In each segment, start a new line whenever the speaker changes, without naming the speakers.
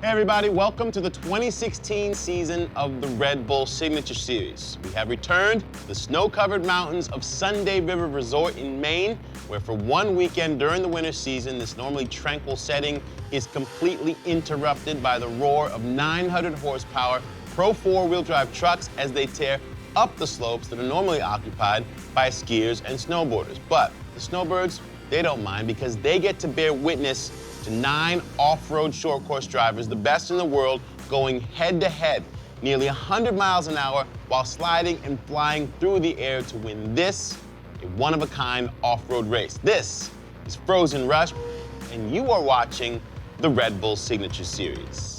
Hey everybody, welcome to the 2016 season of the Red Bull Signature Series. We have returned to the snow-covered mountains of Sunday River Resort in Maine, where for one weekend during the winter season, this normally tranquil setting is completely interrupted by the roar of 900 horsepower Pro 4-wheel drive trucks as they tear up the slopes that are normally occupied by skiers and snowboarders. But the snowbirds, they don't mind because they get to bear witness to 9 off-road short course drivers, the best in the world, going head-to-head, nearly 100 miles an hour while sliding and flying through the air to win this, a one-of-a-kind off-road race. This is Frozen Rush, and you are watching the Red Bull Signature Series.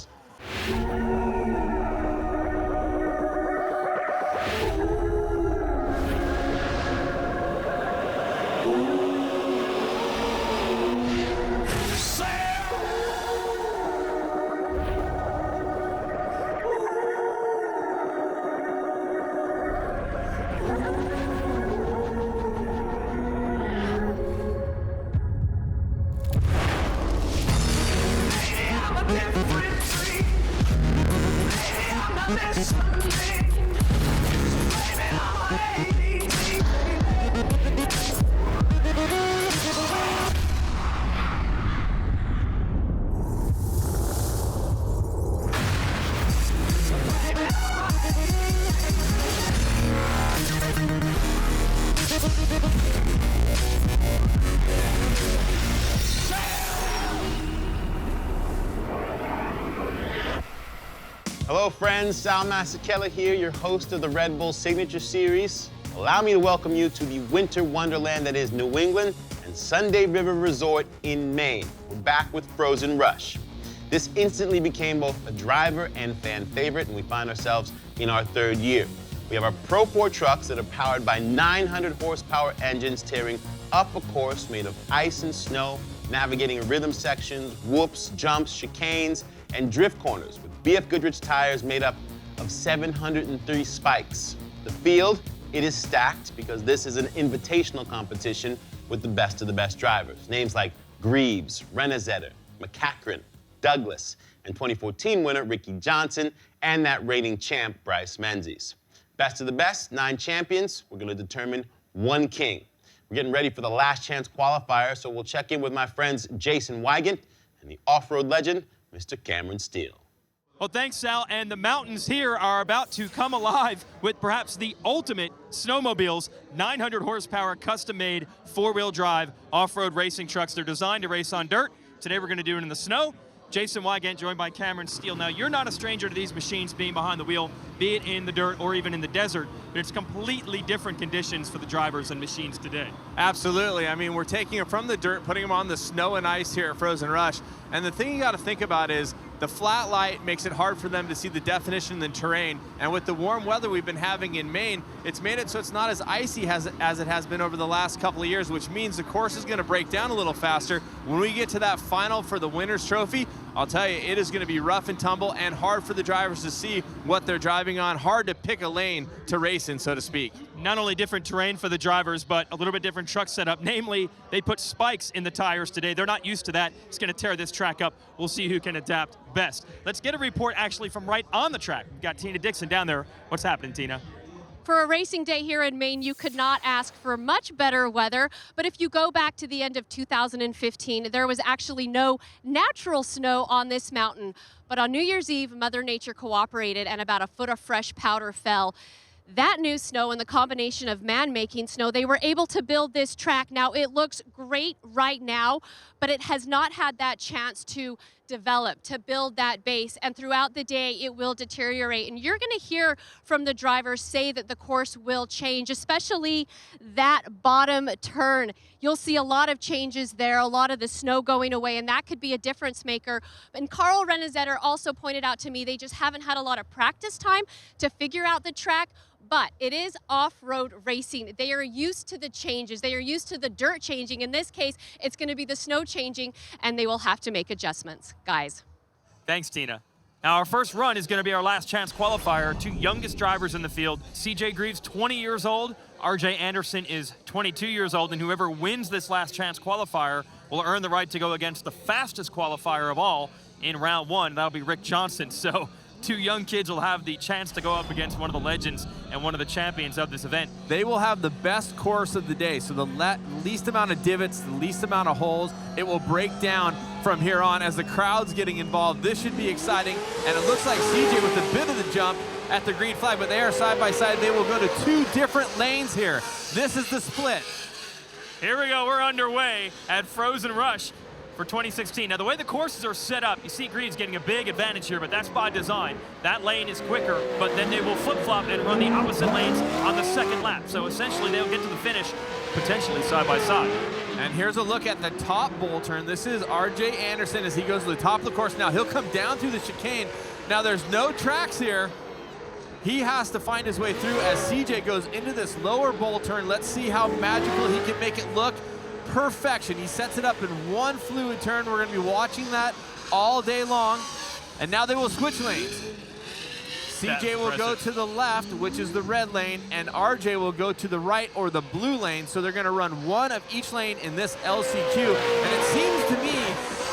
Hello friends, Sal Masekela here, your host of the Red Bull Signature Series. Allow me to welcome you to the winter wonderland that is New England and Sunday River Resort in Maine. We're back with Frozen Rush. This instantly became both a driver and fan favorite, and we find ourselves in our 3rd year. We have our Pro 4 trucks that are powered by 900 horsepower engines tearing up a course made of ice and snow, navigating rhythm sections, whoops, jumps, chicanes, and drift corners with BF Goodrich tires made up of 703 spikes. The field, it is stacked because this is an invitational competition with the best of the best drivers. Names like Greaves, Renezeder, MacCachren, Douglas, and 2014 winner Ricky Johnson, and that reigning champ Bryce Menzies. Best of the best, 9 champions. We're gonna determine 1 king. We're getting ready for the last chance qualifier, so we'll check in with my friends Jason Wygant and the off-road legend, Mr. Cameron Steele.
Well, thanks, Sal. And the mountains here are about to come alive with perhaps the ultimate snowmobiles, 900 horsepower, custom-made, 4-wheel drive off-road racing trucks. They're designed to race on dirt. Today we're going to do it in the snow. Jason Wygant joined by Cameron Steele. Now, you're not a stranger to these machines being behind the wheel, be it in the dirt or even in the desert, but it's completely different conditions for the drivers and machines today.
Absolutely. I mean, we're taking them from the dirt, putting them on the snow and ice here at Frozen Rush. And the thing you got to think about is the flat light makes it hard for them to see the definition in the terrain. And with the warm weather we've been having in Maine, it's made it so it's not as icy as it has been over the last couple of years, which means the course is going to break down a little faster. When we get to that final for the winner's trophy, I'll tell you, it is going to be rough and tumble and hard for the drivers to see what they're driving on. Hard to pick a lane to race in, so to speak.
Not only different terrain for the drivers, but a little bit different truck setup. Namely, they put spikes in the tires today. They're not used to that. It's going to tear this track up. We'll see who can adapt best. Let's get a report actually from right on the track. We've got Tina Dixon down there. What's happening, Tina?
For a racing day here in Maine, you could not ask for much better weather. But if you go back to the end of 2015, there was actually no natural snow on this mountain. But on New Year's Eve, Mother Nature cooperated and about a foot of fresh powder fell. That new snow and the combination of man-making snow, they were able to build this track. Now, it looks great right now, but it has not had that chance to develop, to build that base, and throughout the day it will deteriorate. And you're going to hear from the drivers say that the course will change, especially that bottom turn. You'll see a lot of changes there, a lot of the snow going away, and that could be a difference maker. And Carl Renezeder also pointed out to me they just haven't had a lot of practice time to figure out the track. But it is off-road racing. They are used to the changes. They are used to the dirt changing. In this case, it's going to be the snow changing, and they will have to make adjustments. Guys.
Thanks, Tina. Now, our first run is going to be our last chance qualifier. 2 youngest drivers in the field. CJ Greaves, 20 years old. RJ Anderson is 22 years old. And whoever wins this last chance qualifier will earn the right to go against the fastest qualifier of all, in round 1. That'll be Rick Johnson. So 2 young kids will have the chance to go up against one of the legends and one of the champions of this event.
They will have the best course of the day, so the least amount of divots, the least amount of holes. It will break down from here on as the crowd's getting involved. This should be exciting, and it looks like CJ with a bit of the jump at the green flag, but they are side by side. They will go to 2 different lanes here. This is the split.
Here we go, we're underway at Frozen Rush for 2016. Now the way the courses are set up, you see Greaves getting a big advantage here, but that's by design. That lane is quicker, but then they will flip-flop and run the opposite lanes on the second lap. So essentially they'll get to the finish potentially side by side.
And here's a look at the top bowl turn. This is RJ Anderson as he goes to the top of the course. Now he'll come down through the chicane. Now there's no tracks here. He has to find his way through as CJ goes into this lower bowl turn. Let's see how magical he can make it look. Perfection. He sets it up in one fluid turn. We're going to be watching that all day long. And now they will switch lanes. CJ will go to the left, which is the red lane, and RJ will go to the right or the blue lane. So they're going to run one of each lane in this LCQ. And it seems to me,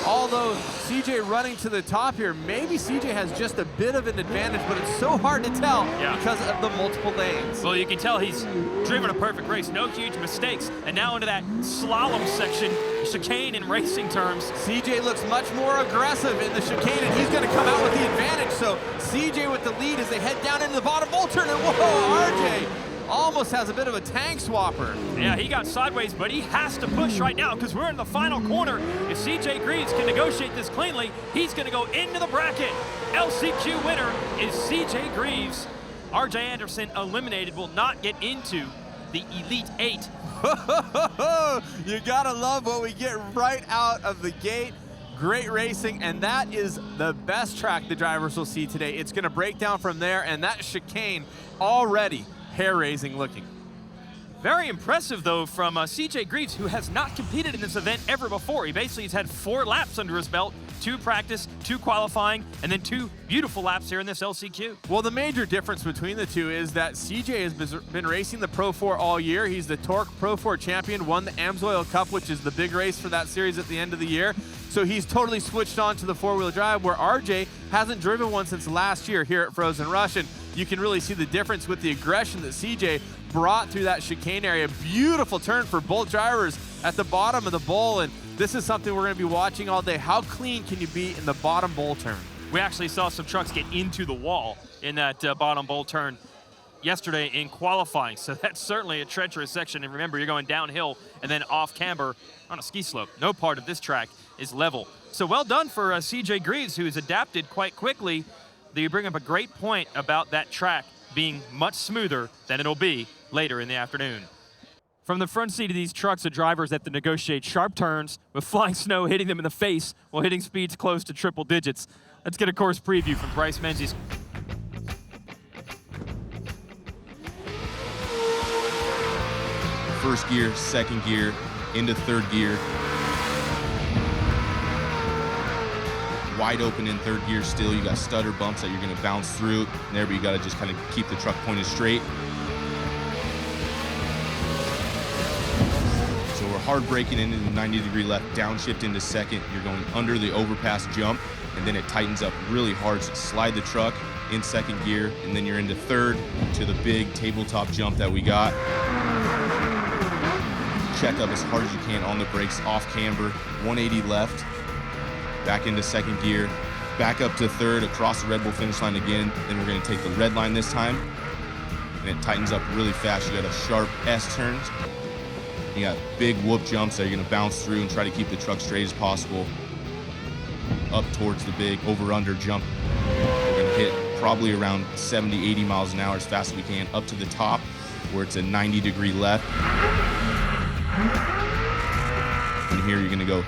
although CJ running to the top here, maybe CJ has just a bit of an advantage, but it's so hard to tell because of the multiple lanes.
Well, you can tell he's driven a perfect race, no huge mistakes. And now into that slalom section, chicane in racing terms.
CJ looks much more aggressive in the chicane, and he's gonna come out with the advantage. So CJ with the lead as they head down into the bottom bowl turn, and whoa, RJ almost has a bit of a tank swapper.
Yeah, he got sideways, but he has to push right now because we're in the final corner. If CJ Greaves can negotiate this cleanly, he's going to go into the bracket. LCQ winner is CJ Greaves. RJ Anderson eliminated, will not get into the Elite 8.
You gotta love what we get right out of the gate. Great racing, and that is the best track the drivers will see today. It's going to break down from there, and that chicane already hair-raising looking.
Very impressive, though, from CJ Greaves, who has not competed in this event ever before. He basically has had 4 laps under his belt, 2 practice, 2 qualifying, and then 2 beautiful laps here in this LCQ.
Well, the major difference between the two is that CJ has been racing the Pro 4 all year. He's the Torque Pro 4 champion, won the AMSOIL Cup, which is the big race for that series at the end of the year. So he's totally switched on to the 4-wheel drive, where RJ hasn't driven one since last year here at Frozen Rush. And you can really see the difference with the aggression that CJ brought through that chicane area. Beautiful turn for both drivers at the bottom of the bowl, and this is something we're going to be watching all day. How clean can you be in the bottom bowl turn?
We actually saw some trucks get into the wall in that bottom bowl turn yesterday in qualifying, so that's certainly a treacherous section. And remember, you're going downhill and then off camber on a ski slope. No part of this track is level. So well done for CJ Greaves, who has adapted quite quickly. You bring up a great point about that track being much smoother than it'll be later in the afternoon. From the front seat of these trucks, the drivers have to negotiate sharp turns with flying snow hitting them in the face while hitting speeds close to triple digits. Let's get a course preview from Bryce Menzies.
First gear, second gear, into third gear. Wide open in third gear still. You got stutter bumps that you're going to bounce through there, but you got to just kind of keep the truck pointed straight. So we're hard braking into the 90-degree left, downshift into second. You're going under the overpass jump, and then it tightens up really hard. So slide the truck in second gear, and then you're into third to the big tabletop jump that we got. Check up as hard as you can on the brakes, off camber, 180 left. Back into second gear, back up to third, across the Red Bull finish line again. Then we're going to take the red line this time, and it tightens up really fast. You got a sharp S turns. You got big whoop jumps that you're going to bounce through and try to keep the truck straight as possible. Up towards the big over-under jump. We're going to hit probably around 70, 80 miles an hour as fast as we can, up to the top where it's a 90-degree left. And here you're going to go,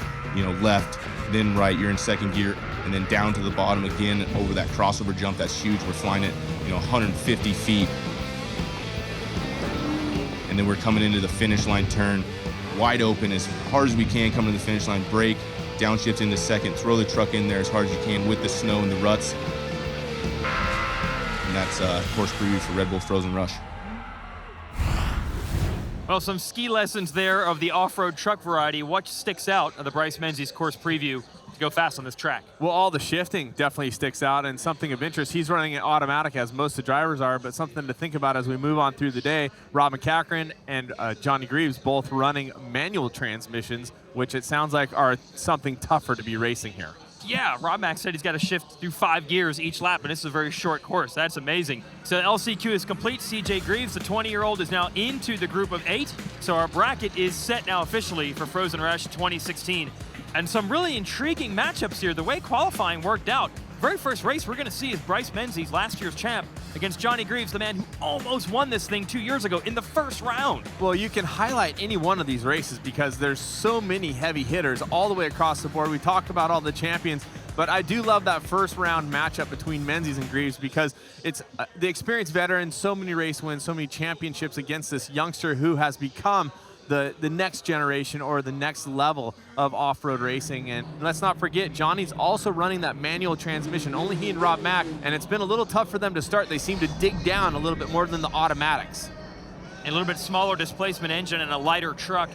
left, then right, you're in second gear, and then down to the bottom again over that crossover jump. That's huge. We're flying it, 150 feet. And then we're coming into the finish line turn, wide open as hard as we can, coming to the finish line, brake, downshift into second, throw the truck in there as hard as you can with the snow and the ruts. And that's course preview for Red Bull Frozen Rush.
Well, some ski lessons there of the off-road truck variety. What sticks out of the Bryce Menzies course preview to go fast on this track.
Well, all the shifting definitely sticks out, and something of interest. He's running it automatic, as most of the drivers are, but something to think about as we move on through the day. MacCachren and Johnny Greaves both running manual transmissions, which it sounds like are something tougher to be racing here.
Yeah, Mac said he's got to shift through 5 gears each lap, and this is a very short course. That's amazing. So LCQ is complete. CJ Greaves, the 20-year-old, is now into the group of 8. So our bracket is set now officially for Frozen Rush 2016. And some really intriguing matchups here. The way qualifying worked out, very first race we're going to see is Bryce Menzies, last year's champ, against Johnny Greaves, the man who almost won this thing 2 years ago in the first round.
Well, you can highlight any one of these races because there's so many heavy hitters all the way across the board. We talked about all the champions, but I do love that first round matchup between Menzies and Greaves because it's the experienced veteran, so many race wins, so many championships against this youngster who has become the next generation or the next level of off-road racing. And let's not forget, Johnny's also running that manual transmission, only he and Rob Mack, and it's been a little tough for them to start. They seem to dig down a little bit more than the automatics.
A little bit smaller displacement engine and a lighter truck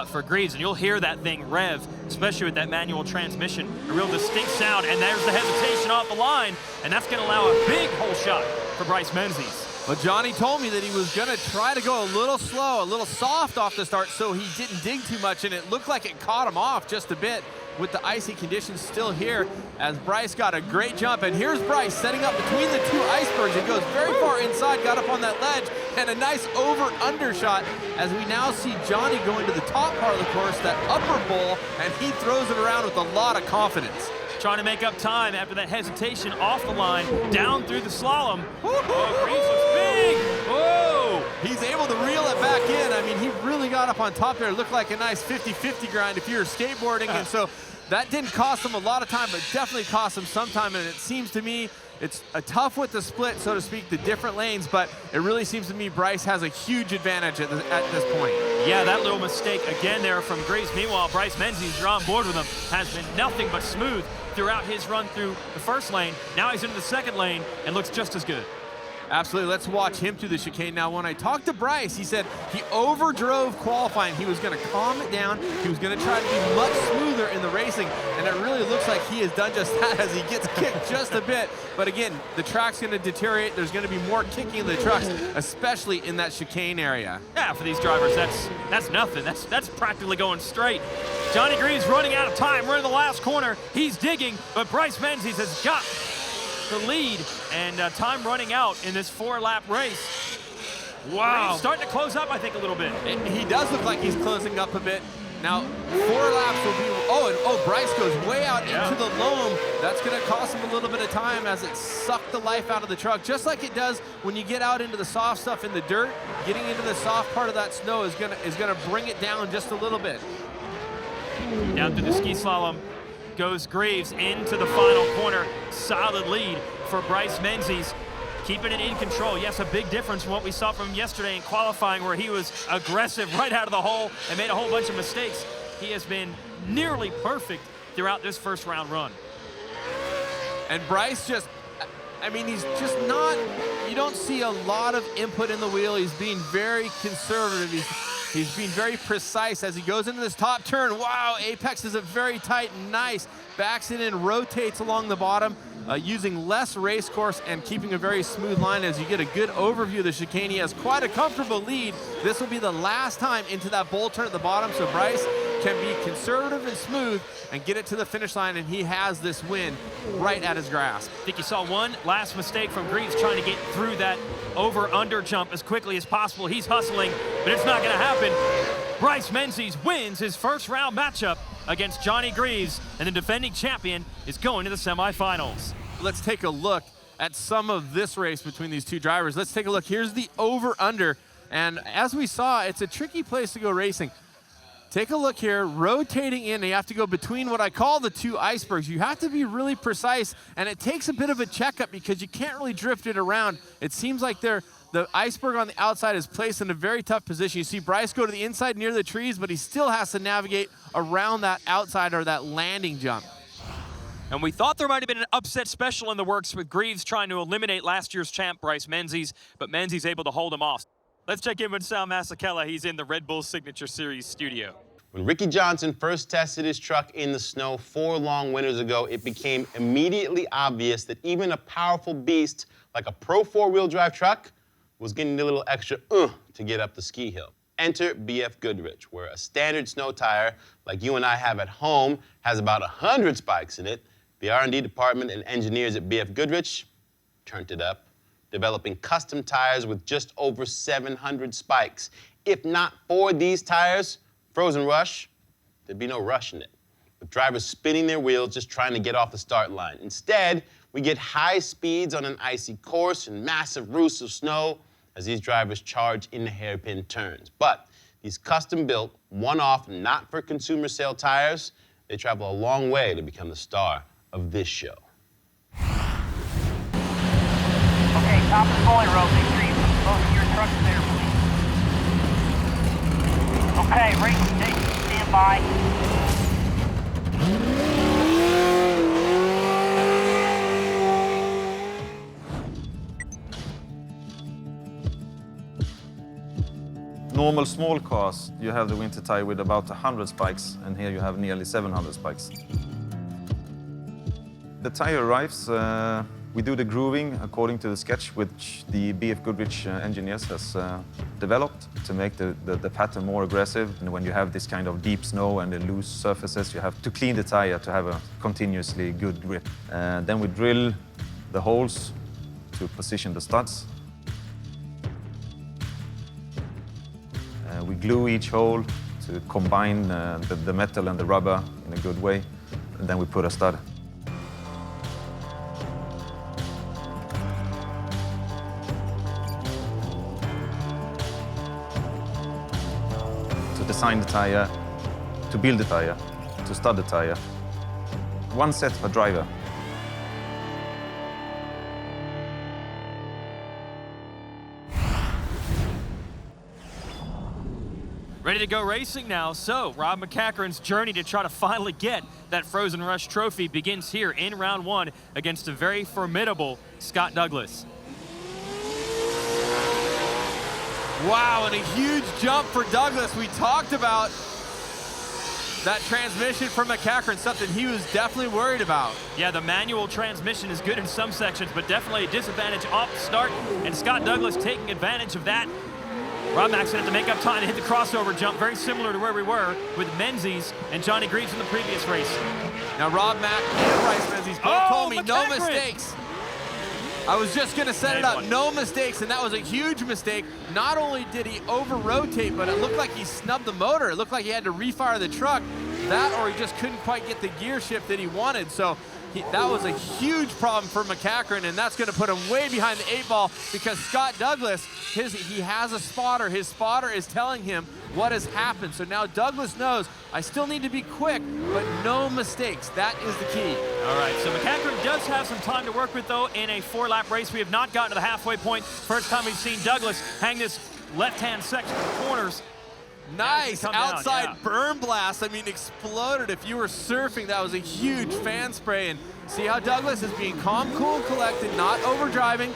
for Greaves, and you'll hear that thing rev, especially with that manual transmission, a real distinct sound, and there's the hesitation off the line, and that's going to allow a big hole shot for Bryce Menzies.
But Johnny told me that he was going to try to go a little slow, a little soft off the start so he didn't dig too much, and it looked like it caught him off just a bit with the icy conditions still here as Bryce got a great jump. And here's Bryce setting up between the 2 icebergs. It goes very far inside, got up on that ledge, and a nice over-under shot as we now see Johnny going to the top part of the course, that upper bowl, and he throws it around with a lot of confidence.
Trying to make up time after that hesitation off the line, down through the slalom. Oh, Greaves looks big. Whoa!
He's able to reel it back in. I mean, he really got up on top there. It looked like a nice 50-50 grind if you're skateboarding, and so that didn't cost him a lot of time, but definitely cost him some time, and it seems to me it's a tough with the split, so to speak, the different lanes, but it really seems to me Bryce has a huge advantage at this point.
Yeah, that little mistake again there from Greaves. Meanwhile, Bryce Menzies, you're on board with him, has been nothing but smooth throughout his run through the first lane. Now he's into the second lane and looks just as good.
Absolutely. Let's watch him through the chicane. Now, when I talked to Bryce, he said he overdrove qualifying. He was going to calm it down. He was going to try to be much smoother in the racing, and it really looks like he has done just that as he gets kicked just a bit. But again, the track's going to deteriorate. There's going to be more kicking of the trucks, especially in that chicane area.
Yeah, for these drivers, that's nothing. That's practically going straight. Johnny Greaves running out of time. We're in the last corner. He's digging, but Bryce Menzies has got the lead, and time running out in this 4-lap race. Wow. Greaves starting to close up, I think, a little bit.
He does look like he's closing up a bit. Now, 4 laps will be, Bryce goes way out into the loam. That's going to cost him a little bit of time as it sucked the life out of the truck, just like it does when you get out into the soft stuff in the dirt. Getting into the soft part of that snow is gonna bring it down just a little bit.
Down through the ski slalom goes Greaves into the final corner. Solid lead for Bryce Menzies, keeping it in control. Yes, a big difference from what we saw from yesterday in qualifying, where he was aggressive right out of the hole and made a whole bunch of mistakes. He has been nearly perfect throughout this first round run.
And Bryce he's just not, you don't see a lot of input in the wheel. He's being very conservative. He's being very precise as he goes into this top turn. Wow, apex is a very tight, nice. Backs it in, rotates along the bottom, using less race course and keeping a very smooth line as you get a good overview of the chicane. He has quite a comfortable lead. This will be the last time into that bowl turn at the bottom, so Bryce can be conservative and smooth and get it to the finish line, and he has this win right at his grasp.
I think you saw one last mistake from Greaves trying to get through that over-under jump as quickly as possible. He's hustling, but it's not going to happen. Bryce Menzies wins his first round matchup against Johnny Greaves, and the defending champion is going to the semifinals.
Let's take a look at some of this race between these two drivers. Let's take a look. Here's the over-under, and as we saw, it's a tricky place to go racing. Take a look here, rotating in, you have to go between what I call the 2 icebergs. You have to be really precise, and it takes a bit of a checkup because you can't really drift it around. It seems like the iceberg on the outside is placed in a very tough position. You see Bryce go to the inside near the trees, but he still has to navigate around that outside or that landing jump.
And we thought there might have been an upset special in the works with Greaves trying to eliminate last year's champ, Bryce Menzies, but Menzies able to hold him off. Let's check in with Sal Masekela. He's in the Red Bull Signature Series studio.
When Ricky Johnson first tested his truck in the snow 4 long winters ago, it became immediately obvious that even a powerful beast like a Pro 4-wheel drive truck was getting a little extra to get up the ski hill. Enter BF Goodrich, where a standard snow tire like you and I have at home has about 100 spikes in it. The R&D department and engineers at BF Goodrich turned it up, developing custom tires with just over 700 spikes. If not for these tires, Frozen Rush, there'd be no rush in it, with drivers spinning their wheels just trying to get off the start line. Instead, we get high speeds on an icy course and massive roofs of snow as these drivers charge into hairpin turns. But these custom-built, one-off, not-for-consumer-sale tires, they travel a long way to become the star of this show.
Okay, top of the fully road, make sure you put both of your trucks there, please. Okay, racing station, stand by.
Normal small cars, you have the winter tire with about 100 spikes, and here you have nearly 700 spikes. The tire arrives, we do the grooving according to the sketch which the BF Goodrich engineers has developed to make the pattern more aggressive. And when you have this kind of deep snow and the loose surfaces, you have to clean the tire to have a continuously good grip. Then we drill the holes to position the studs. We glue each hole to combine the metal and the rubber in a good way, and then we put a stud. To design the tire, to build the tire, to stud the tire. One set per driver.
Ready to go racing now. So Rob MacCachren's journey to try to finally get that Frozen Rush trophy begins here in round 1 against a very formidable Scott Douglas.
Wow, and a huge jump for Douglas. We talked about that transmission from MacCachren, something he was definitely worried about.
Yeah, the manual transmission is good in some sections, but definitely a disadvantage off the start, and Scott Douglas taking advantage of that. Rob Mack's gonna have to make up time to hit the crossover jump, very similar to where we were with Menzies and Johnny Greaves in the previous race.
Now Rob Mack and Bryce Menzies both told me no
MacCachren!
mistakes. I was just gonna set it up, no mistakes, and that was a huge mistake. Not only did he over-rotate, but it looked like he snubbed the motor. It looked like he had to refire the truck. That or he just couldn't quite get the gear shift that he wanted. So that was a huge problem for MacCachren, and that's gonna put him way behind the 8 ball because Scott Douglas, he has a spotter. His spotter is telling him what has happened. So now Douglas knows, I still need to be quick, but no mistakes. That is the key.
All right, so MacCachren does have some time to work with, though, in a 4-lap race. We have not gotten to the halfway point. First time we've seen Douglas hang this left-hand section of the corners.
Nice outside
down, yeah.
burn blast. I mean, exploded. If you were surfing, that was a huge fan spray. And see how Douglas is being calm, cool, and collected, not overdriving.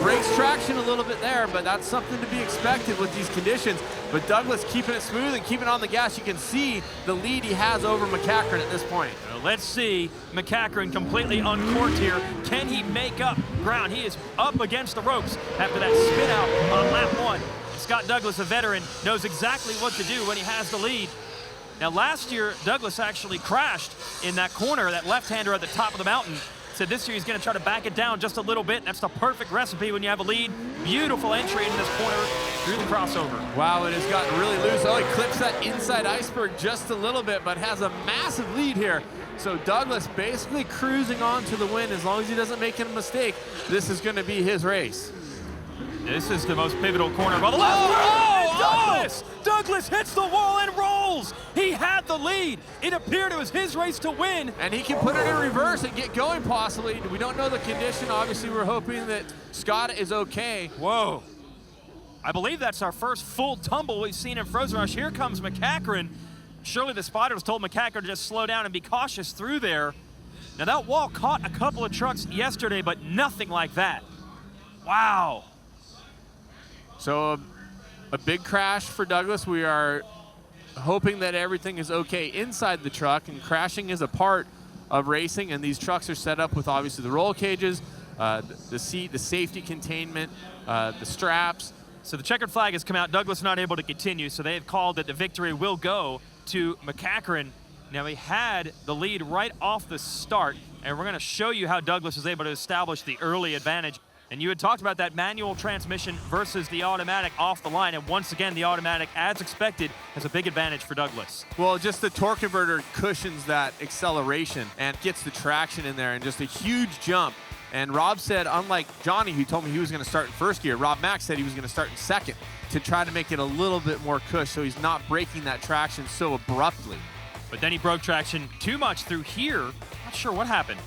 Breaks traction a little bit there, but that's something to be expected with these conditions. But Douglas keeping it smooth and keeping on the gas. You can see the lead he has over MacCachren at this point.
Well, let's see MacCachren completely uncorked here. Can he make up ground? He is up against the ropes after that spin out on lap 1. Scott Douglas, a veteran, knows exactly what to do when he has the lead. Now, last year, Douglas actually crashed in that corner, that left-hander at the top of the mountain. Said this year he's going to try to back it down just a little bit. That's the perfect recipe when you have a lead. Beautiful entry into this corner through the crossover.
Wow, it has gotten really loose. Oh, he clips that inside iceberg just a little bit, but has a massive lead here. So Douglas basically cruising on to the win. As long as he doesn't make a mistake, this is going to be his race.
This is the most pivotal corner of all. Douglas! Douglas hits the wall and rolls! He had the lead. It appeared it was his race to win.
And he can put it in reverse and get going possibly. We don't know the condition. Obviously, we're hoping that Scott is okay.
Whoa. I believe that's our first full tumble we've seen in Frozen Rush. Here comes MacCachren. Surely the spotter was told MacCachren to just slow down and be cautious through there. Now that wall caught a couple of trucks yesterday, but nothing like that. Wow.
So a big crash for Douglas. We are hoping that everything is okay inside the truck, and crashing is a part of racing, and these trucks are set up with obviously the roll cages, the seat, the safety containment, the straps.
So the checkered flag has come out. Douglas not able to continue, so they have called that the victory will go to MacCachren. Now, he had the lead right off the start, and we're going to show you how Douglas was able to establish the early advantage. And you had talked about that manual transmission versus the automatic off the line, and once again, the automatic, as expected, has a big advantage for Douglas.
Well, just the torque converter cushions that acceleration and gets the traction in there, and just a huge jump. And Rob said, unlike Johnny, who told me he was going to start in first gear, Rob Mack said he was going to start in second to try to make it a little bit more cush so he's not breaking that traction so abruptly.
But then he broke traction too much through here. Not sure what happened.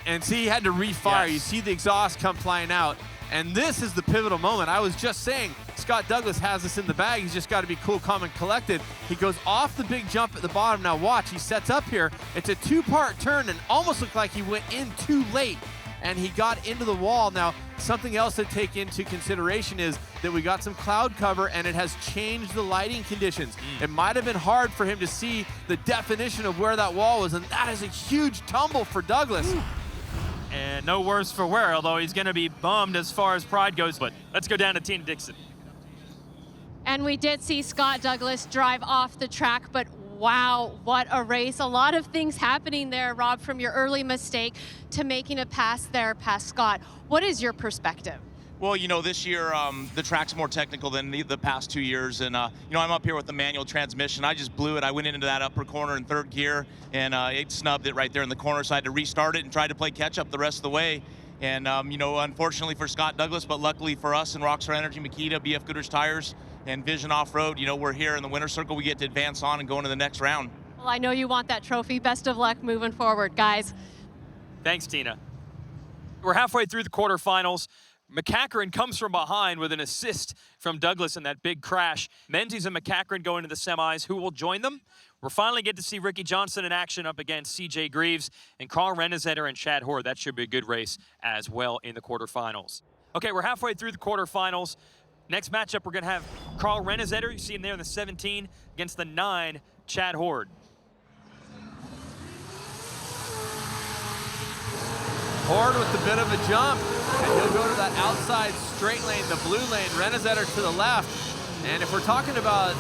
And see, he had to refire.
Yes.
You see the exhaust come flying out. And this is the pivotal moment. I was just saying, Scott Douglas has this in the bag. He's just got to be cool, calm, and collected. He goes off the big jump at the bottom. Now watch, he sets up here. It's a two-part turn and almost looked like he went in too late, and he got into the wall. Now, something else to take into consideration is that we got some cloud cover, and it has changed the lighting conditions. It might have been hard for him to see the definition of where that wall was, and that is a huge tumble for Douglas.
And no worse for wear, although he's going to be bummed as far as pride goes. But let's go down to Tina Dixon.
And we did see Scott Douglas drive off the track, but wow, what a race. A lot of things happening there, Rob, from your early mistake to making a pass there past Scott. What is your perspective?
Well, you know, this year the track's more technical than the past 2 years, and you know, I'm up here with the manual transmission. I just blew it. I went into that upper corner in third gear, and it snubbed it right there in the corner, so I had to restart it and try to play catch-up the rest of the way. And, you know, unfortunately for Scott Douglas, but luckily for us and Rockstar Energy, Makita, BF Goodrich Tires, and Vision Off-Road, you know, we're here in the winner's circle. We get to advance on and go into the next round.
Well, I know you want that trophy. Best of luck moving forward, guys.
Thanks, Tina. We're halfway through the quarterfinals. MacCachren comes from behind with an assist from Douglas in that big crash. Menzies and MacCachren go into the semis. Who will join them? We'll finally get to see Ricky Johnson in action up against CJ Greaves and Carl Renezeder and Chad Horde. That should be a good race as well in the quarterfinals. Okay, we're halfway through the quarterfinals. Next matchup, we're going to have Carl Renezeder. You see him there in the 17 against the 9, Chad Horde.
Horde with a bit of a jump, and he'll go to that outside straight lane, the blue lane. Renezeder to the left. And if we're talking about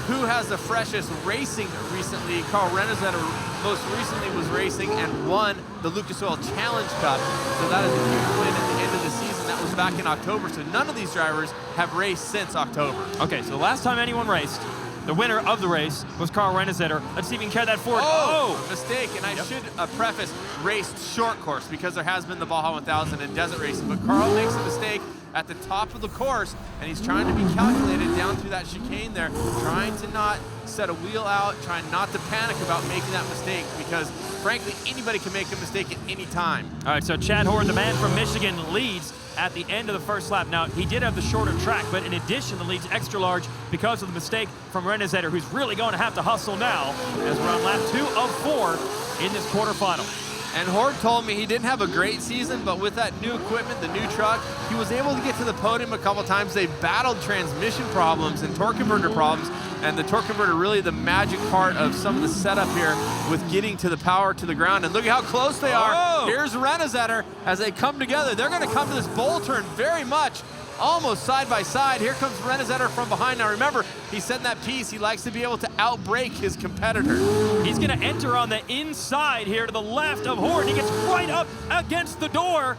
who has the freshest racing recently, Carl Renezeder most recently was racing and won the Lucas Oil Challenge Cup. So that is a huge win at the end of the season. That was back in October. So none of these drivers have raced since October.
Okay, so the last time anyone raced, the winner of the race was Carl Renezeder. Let's see if he can carry that forward.
Oh, mistake. And I should preface raced short course because there has been the Baja 1000 in desert racing. But Carl makes a mistake at the top of the course, and he's trying to be calculated down through that chicane there, trying to not set a wheel out, trying not to panic about making that mistake because, frankly, anybody can make a mistake at any time.
All right, so Chad Horde, the man from Michigan, leads at the end of the first lap. Now, he did have the shorter track, but in addition, the lead's extra large because of the mistake from Renezeder, who's really going to have to hustle now as we're on lap 2 of 4 in this quarterfinal.
And Horde told me he didn't have a great season, but with that new equipment, the new truck, he was able to get to the podium a couple times. They battled transmission problems and torque converter problems, and the torque converter really the magic part of some of the setup here with getting to the power to the ground. And look at how close they are.
Oh!
Here's Renezeder as they come together. They're going to come to this bowl turn very much almost side by side. Here comes Renezeder from behind. Now remember, he said in that piece he likes to be able to outbrake his competitor.
He's going to enter on the inside here to the left of Horde. He gets right up against the door,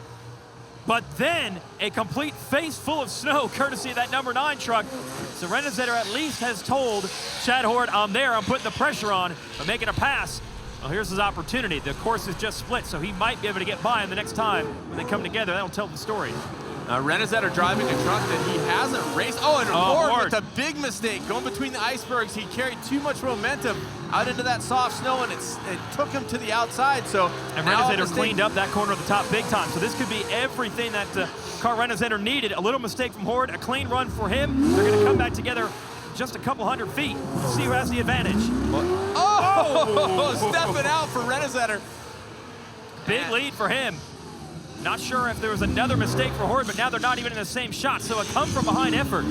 but then a complete face full of snow courtesy of that number 9 truck. So Renezeder at least has told Chad Horde, I'm there, I'm putting the pressure on, I'm making a pass. Well, here's his opportunity. The course is just split, so he might be able to get by him the next time when they come together. That'll tell the story.
Renezeder driving a truck that he hasn't raced. Oh, and Horde with a big mistake. Going between the icebergs, he carried too much momentum out into that soft snow, and it took him to the outside. So
and Renezeder cleaned up that corner at the top big time. So this could be everything that Carl Renezeder needed. A little mistake from Horde, a clean run for him. They're going to come back together just a couple hundred feet. See who has the advantage.
Stepping out for Renezeder.
Big lead for him. Not sure if there was another mistake for Horde, but now they're not even in the same shot, so a come-from-behind effort.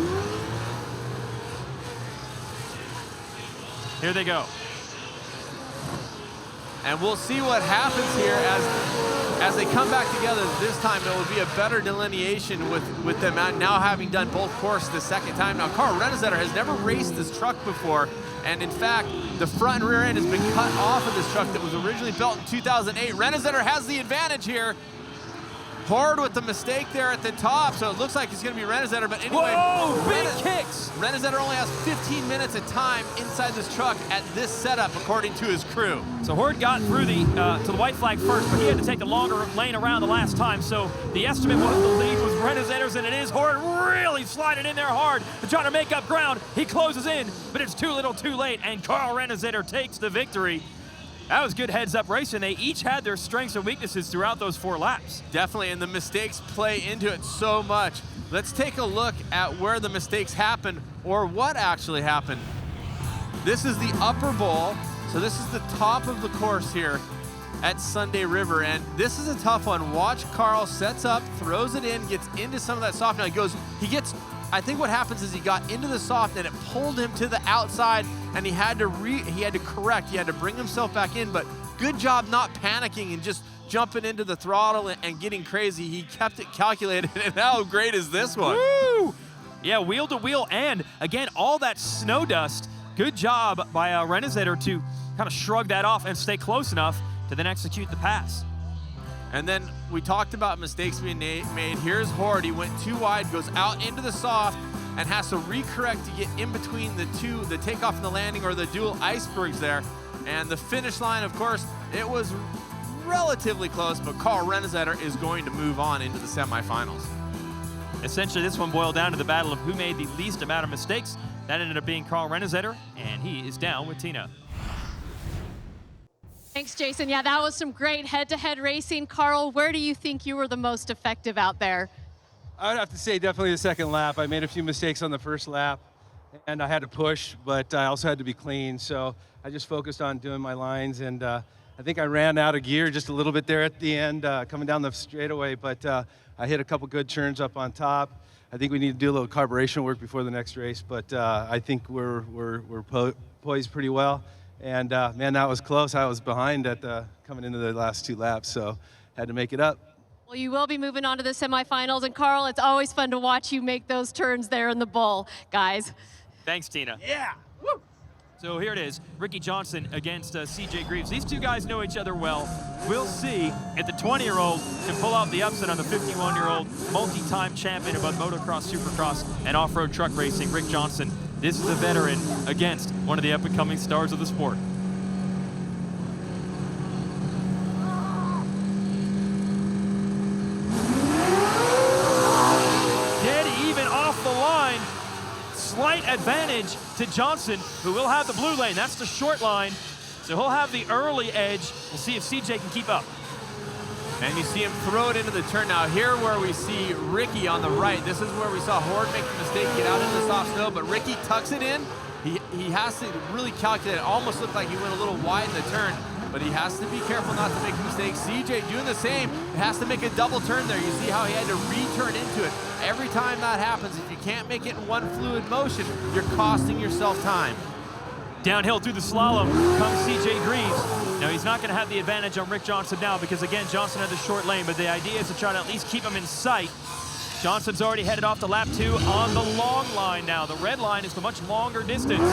Here they go.
And we'll see what happens here as they come back together. This time it will be a better delineation with them now having done both courses the second time. Now, Carl Renezeder has never raced this truck before, and in fact, the front and rear end has been cut off of this truck that was originally built in 2008. Renezeder has the advantage here. Horde with the mistake there at the top, so it looks like it's going to be Renezeder, but anyway.
Whoa, big kicks!
Renezeder only has 15 minutes of time inside this truck at this setup, according to his crew.
So Horde got through to the white flag first, but he had to take the longer lane around the last time, so the estimate was the lead was Renezeder's, and it is Horde really sliding in there hard to try to make up ground. He closes in, but it's too little too late, and Carl Renezeder takes the victory. That was good heads-up racing. They each had their strengths and weaknesses throughout those 4 laps.
Definitely, and the mistakes play into it so much. Let's take a look at where the mistakes happened, or what actually happened. This is the upper bowl, so this is the top of the course here at Sunday River, and this is a tough one. Watch Carl sets up, throws it in, gets into some of that soft. Now I think what happens is he got into the soft and it pulled him to the outside, and he had to correct, he had to bring himself back in, but good job not panicking and just jumping into the throttle and getting crazy. He kept it calculated, and how great is this one?
Woo! Yeah, wheel to wheel, and again, all that snow dust. Good job by Renezeder to kind of shrug that off and stay close enough to then execute the pass.
And then we talked about mistakes being made. Here's Horde. He went too wide, goes out into the soft, and has to recorrect to get in between the two, the takeoff and the landing, or the dual icebergs there. And the finish line, of course, it was relatively close, but Carl Renezeder is going to move on into the semifinals.
Essentially, this one boiled down to the battle of who made the least amount of mistakes. That ended up being Carl Renezeder, and he is down with Tina.
Thanks, Jason. Yeah, that was some great head-to-head racing. Carl, where do you think you were the most effective out there?
I would have to say definitely the second lap. I made a few mistakes on the first lap, and I had to push, but I also had to be clean. So I just focused on doing my lines, and I think I ran out of gear just a little bit there at the end, coming down the straightaway, but I hit a couple good turns up on top. I think we need to do a little carburation work before the next race, but I think we're poised pretty well. And man, that was close. I was behind at coming into the last 2 laps, so had to make it up.
Well, you will be moving on to the semifinals, and Carl, it's always fun to watch you make those turns there in the bull, guys.
Thanks, Tina.
Yeah.
Woo. So here it is, Ricky Johnson against CJ Greaves. These two guys know each other well. We'll see if the 20-year-old can pull off the upset on the 51-year-old multi-time champion of both motocross, supercross, and off-road truck racing, Rick Johnson. This is a veteran against one of the up-and-coming stars of the sport. Dead even off the line. Slight advantage to Johnson, who will have the blue lane. That's the short line, so he'll have the early edge. We'll see if CJ can keep up.
And you see him throw it into the turn. Now here where we see Ricky on the right, this is where we saw Horde make the mistake, get out into the soft snow, but Ricky tucks it in. He has to really calculate. It almost looked like he went a little wide in the turn, but he has to be careful not to make a mistake. CJ doing the same. He has to make a double turn there. You see how he had to return into it. Every time that happens, if you can't make it in one fluid motion, you're costing yourself time.
Downhill through the slalom comes CJ Greaves. Now he's not going to have the advantage on Rick Johnson now because again Johnson had the short lane, but the idea is to try to at least keep him in sight. Johnson's already headed off to lap 2 on the long line now. The red line is the much longer distance.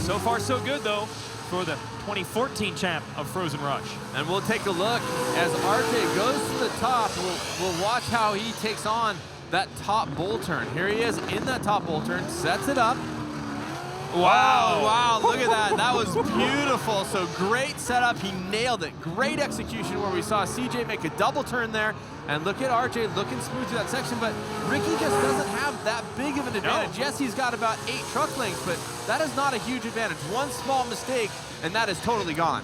So far so good though for the 2014 champ of Frozen Rush.
And we'll take a look as RJ goes to the top. We'll watch how he takes on that top bull turn. Here he is in that top bull turn, sets it up. Wow, look at that. That was beautiful. So great setup. He nailed it. Great execution where we saw CJ make a double turn there. And look at RJ looking smooth through that section. But Ricky just doesn't have that big of an advantage.
No.
Yes, he's got about 8 truck lengths, but that is not a huge advantage. One small mistake, and that is totally gone.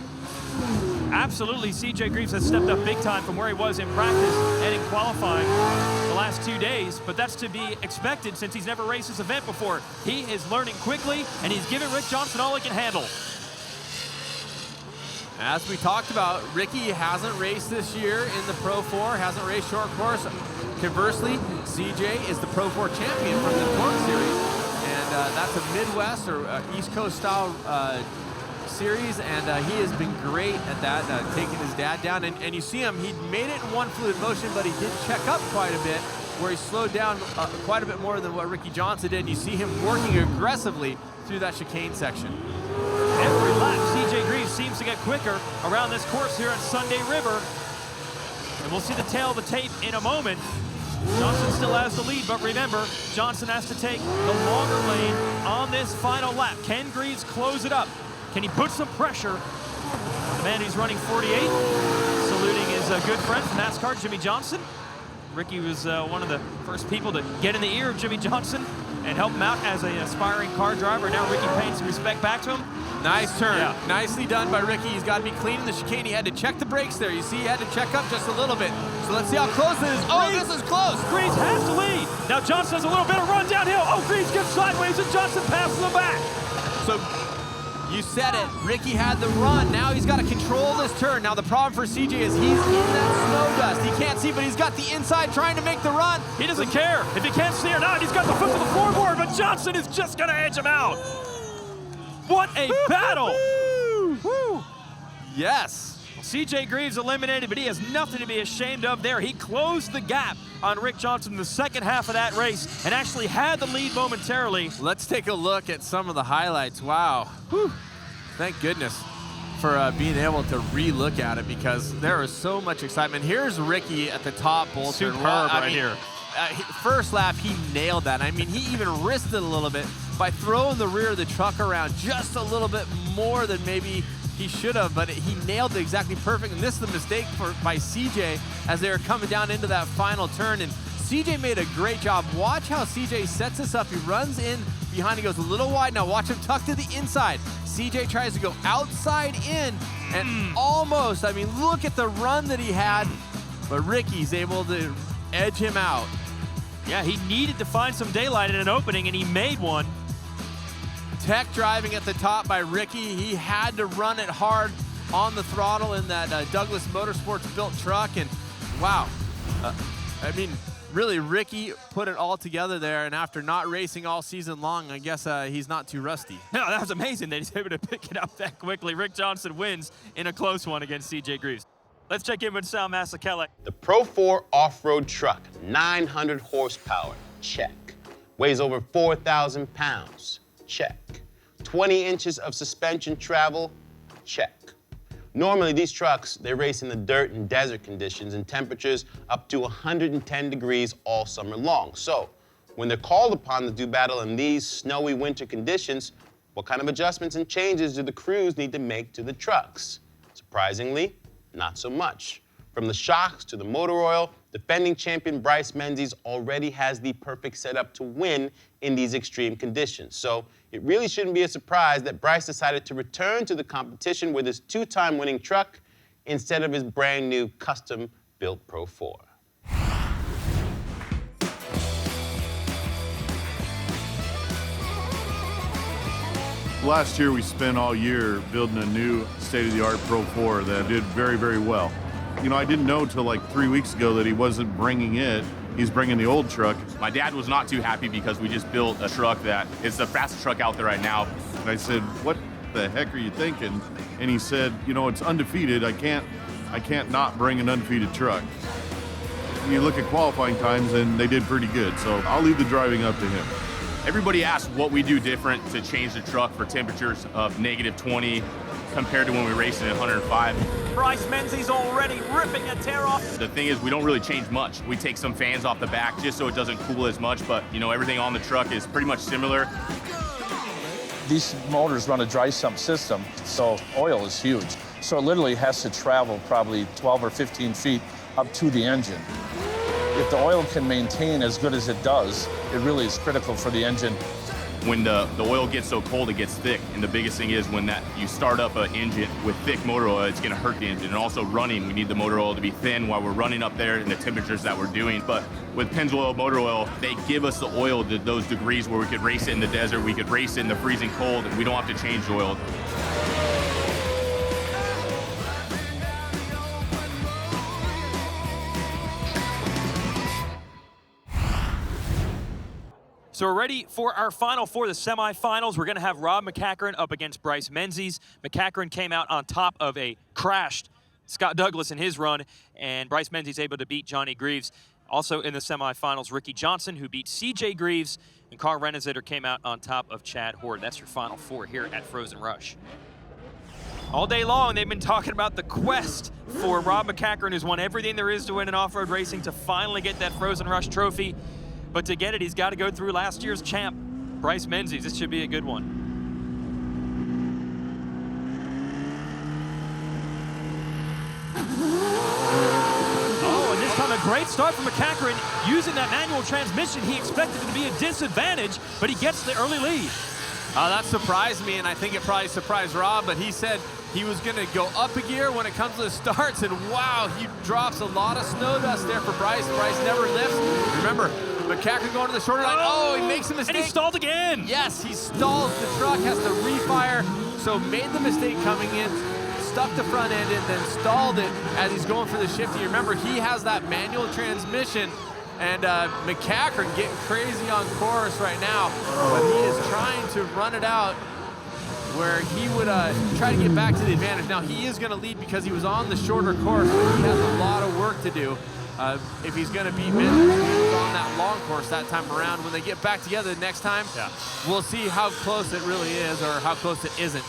Absolutely, CJ Greaves has stepped up big time from where he was in practice and in qualifying the last 2 days, but that's to be expected since he's never raced this event before. He is learning quickly, and he's giving Rick Johnson all he can handle.
As we talked about, Ricky hasn't raced this year in the Pro 4, hasn't raced short course. Conversely, CJ is the Pro 4 champion from the Torque Series. And and that's a Midwest or East Coast style series, and he has been great at that, taking his dad down. And you see him, he made it in one fluid motion, but he did check up quite a bit, where he slowed down quite a bit more than what Ricky Johnson did. And you see him working aggressively through that chicane section.
Every lap, CJ Greaves seems to get quicker around this course here at Sunday River. And we'll see the tail of the tape in a moment. Johnson still has the lead, but remember, Johnson has to take the longer lane on this final lap. Can Greaves close it up? Can he put some pressure on the man who's running 48? Saluting his good friend from NASCAR, Jimmy Johnson. Ricky was one of the first people to get in the ear of Jimmy Johnson and help him out as an aspiring car driver. Now Ricky paying some respect back to him.
Nice turn.
Yeah.
Nicely done by Ricky. He's got to be clean in the chicane. He had to check the brakes there. You see, he had to check up just a little bit. So let's see how close it is. Oh, this is close.
Greaves has to lead. Now Johnson has a little bit of run downhill. Oh, Greaves gets sideways and Johnson passes him back.
So you said it. Ricky had the run. Now he's got to control this turn. Now the problem for CJ is he's in that snow dust. He can't see, but he's got the inside trying to make the run.
He doesn't care if he can't see or not. He's got the foot to the floorboard, but Johnson is just going to edge him out. What a battle.
Woo. Yes.
CJ Greaves eliminated, but he has nothing to be ashamed of there. He closed the gap on Rick Johnson in the second half of that race and actually had the lead momentarily.
Let's take a look at some of the highlights. Wow. Whew. Thank goodness for being able to re-look at it, because there is so much excitement. Here's Ricky at the top, Bolton.
Superb right here.
First lap, he nailed that. I mean, he even risked it a little bit by throwing the rear of the truck around just a little bit more than maybe he should have, but he nailed it exactly perfect. And this is the mistake by CJ as they were coming down into that final turn. And CJ made a great job. Watch how CJ sets this up. He runs in behind, he goes a little wide. Now watch him tuck to the inside. CJ tries to go outside in and almost, I mean, look at the run that he had, but Ricky's able to edge him out.
Yeah, he needed to find some daylight in an opening, and he made one.
Tech driving at the top by Ricky. He had to run it hard on the throttle in that Douglas Motorsports built truck, and wow. I mean, really, Ricky put it all together there, and after not racing all season long, I guess he's not too rusty.
No, that was amazing that he's able to pick it up that quickly. Rick Johnson wins in a close one against CJ Greaves. Let's check in with Sal Masekela.
The Pro 4 off-road truck, 900 horsepower, check. Weighs over 4,000 pounds, check. 20 inches of suspension travel, check. Normally, these trucks, they race in the dirt and desert conditions and temperatures up to 110 degrees all summer long. So, when they're called upon to do battle in these snowy winter conditions, what kind of adjustments and changes do the crews need to make to the trucks? Surprisingly, not so much. From the shocks to the motor oil, defending champion Bryce Menzies already has the perfect setup to win in these extreme conditions. So it really shouldn't be a surprise that Bryce decided to return to the competition with his two-time winning truck instead of his brand new custom-built Pro 4.
Last year we spent all year building a new state-of-the-art Pro 4 that did very, very well. You know, I didn't know until like 3 weeks ago that he wasn't bringing it. He's bringing the old truck.
My dad was not too happy because we just built a truck that is the fastest truck out there right now.
And I said, what the heck are you thinking? And he said, you know, it's undefeated. I can't not bring an undefeated truck. You look at qualifying times and they did pretty good. So I'll leave the driving up to him.
Everybody asks what we do different to change the truck for temperatures of -20 compared to when we raced it at 105.
Bryce Menzies already ripping a tear off.
The thing is, we don't really change much. We take some fans off the back just so it doesn't cool as much, but you know, everything on the truck is pretty much similar.
These motors run a dry sump system, so oil is huge. So it literally has to travel probably 12 or 15 feet up to the engine. If the oil can maintain as good as it does, it really is critical for the engine.
When the oil gets so cold, it gets thick. And the biggest thing is when you start up an engine with thick motor oil, it's gonna hurt the engine. And also running, we need the motor oil to be thin while we're running up there in the temperatures that we're doing. But with Pennzoil motor oil, they give us the oil to those degrees where we could race it in the desert, we could race it in the freezing cold, and we don't have to change the oil.
So we're ready for our final four, the semifinals. We're going to have Rob MacCachren up against Bryce Menzies. MacCachren came out on top of a crashed Scott Douglas in his run, and Bryce Menzies able to beat Johnny Greaves. Also in the semifinals, Ricky Johnson, who beat CJ Greaves, and Carl Renezeder came out on top of Chad Horde. That's your final four here at Frozen Rush. All day long, they've been talking about the quest for Rob MacCachren, who's won everything there is to win in off-road racing, to finally get that Frozen Rush trophy. But to get it, he's got to go through last year's champ, Bryce Menzies. This should be a good one. Oh, and this time a great start from MacCachren. Using that manual transmission, he expected it to be a disadvantage, but he gets the early lead.
That surprised me, and I think it probably surprised Rob, but he said he was going to go up a gear when it comes to the starts, and wow, he drops a lot of snow dust there for Bryce. Bryce never lifts. Remember, MacCachren going to the shorter line. Oh, he makes a mistake.
And he stalled again.
Yes, he stalls. The truck has to refire, so made the mistake coming in, stuck the front end in, then stalled it as he's going for the shifty. Remember, he has that manual transmission, and MacCachren getting crazy on course right now, but he is trying to run it out where he would try to get back to the advantage. Now, he is going to lead because he was on the shorter course, but he has a lot of work to do if he's going to beat Menzies, who was on that long course that time around. When they get back together the next time, we'll see how close it really is or how close it isn't.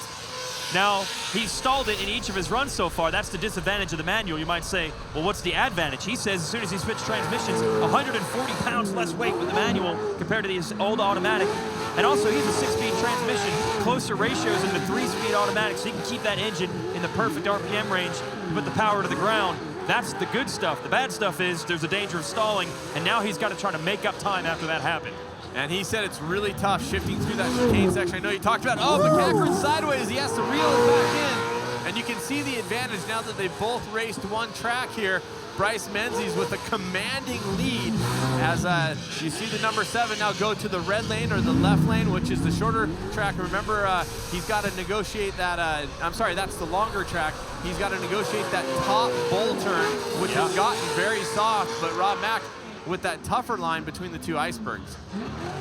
Now, he's stalled it in each of his runs so far. That's the disadvantage of the manual. You might say, well, what's the advantage? He says as soon as he switched transmissions, 140 pounds less weight with the manual compared to the old automatic. And also, he's a 6-speed transmission, closer ratios in the 3-speed automatic, so he can keep that engine in the perfect RPM range to put the power to the ground. That's the good stuff. The bad stuff is there's a danger of stalling, and now he's got to try to make up time after that happened.
And he said it's really tough shifting through that chicane section. I know you talked about, oh, MacCachren sideways. He has to reel it back in. And you can see the advantage now that they both raced one track here. Bryce Menzies with a commanding lead as you see the number 7 now go to the red lane or the left lane, which is the shorter track. Remember, he's got to negotiate that, I'm sorry, that's the longer track. He's got to negotiate that top bowl turn, which has gotten very soft, but Rob Mac with that tougher line between the two icebergs.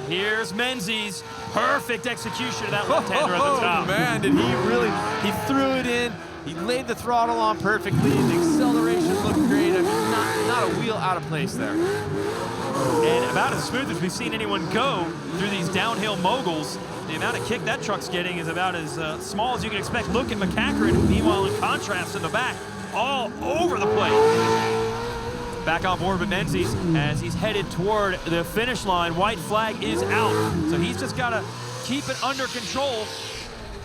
Here's Menzies. Perfect execution of that left-hander at the top.
Oh, man, did he really, he threw it in. He laid the throttle on perfectly. The acceleration looked great. I mean, not a wheel out of place there.
And about as smooth as we've seen anyone go through these downhill moguls. The amount of kick that truck's getting is about as small as you can expect. Look at MacCachren, meanwhile, in contrast in the back, all over the place. Back on board with Menzies as he's headed toward the finish line. White flag is out, so he's just got to keep it under control.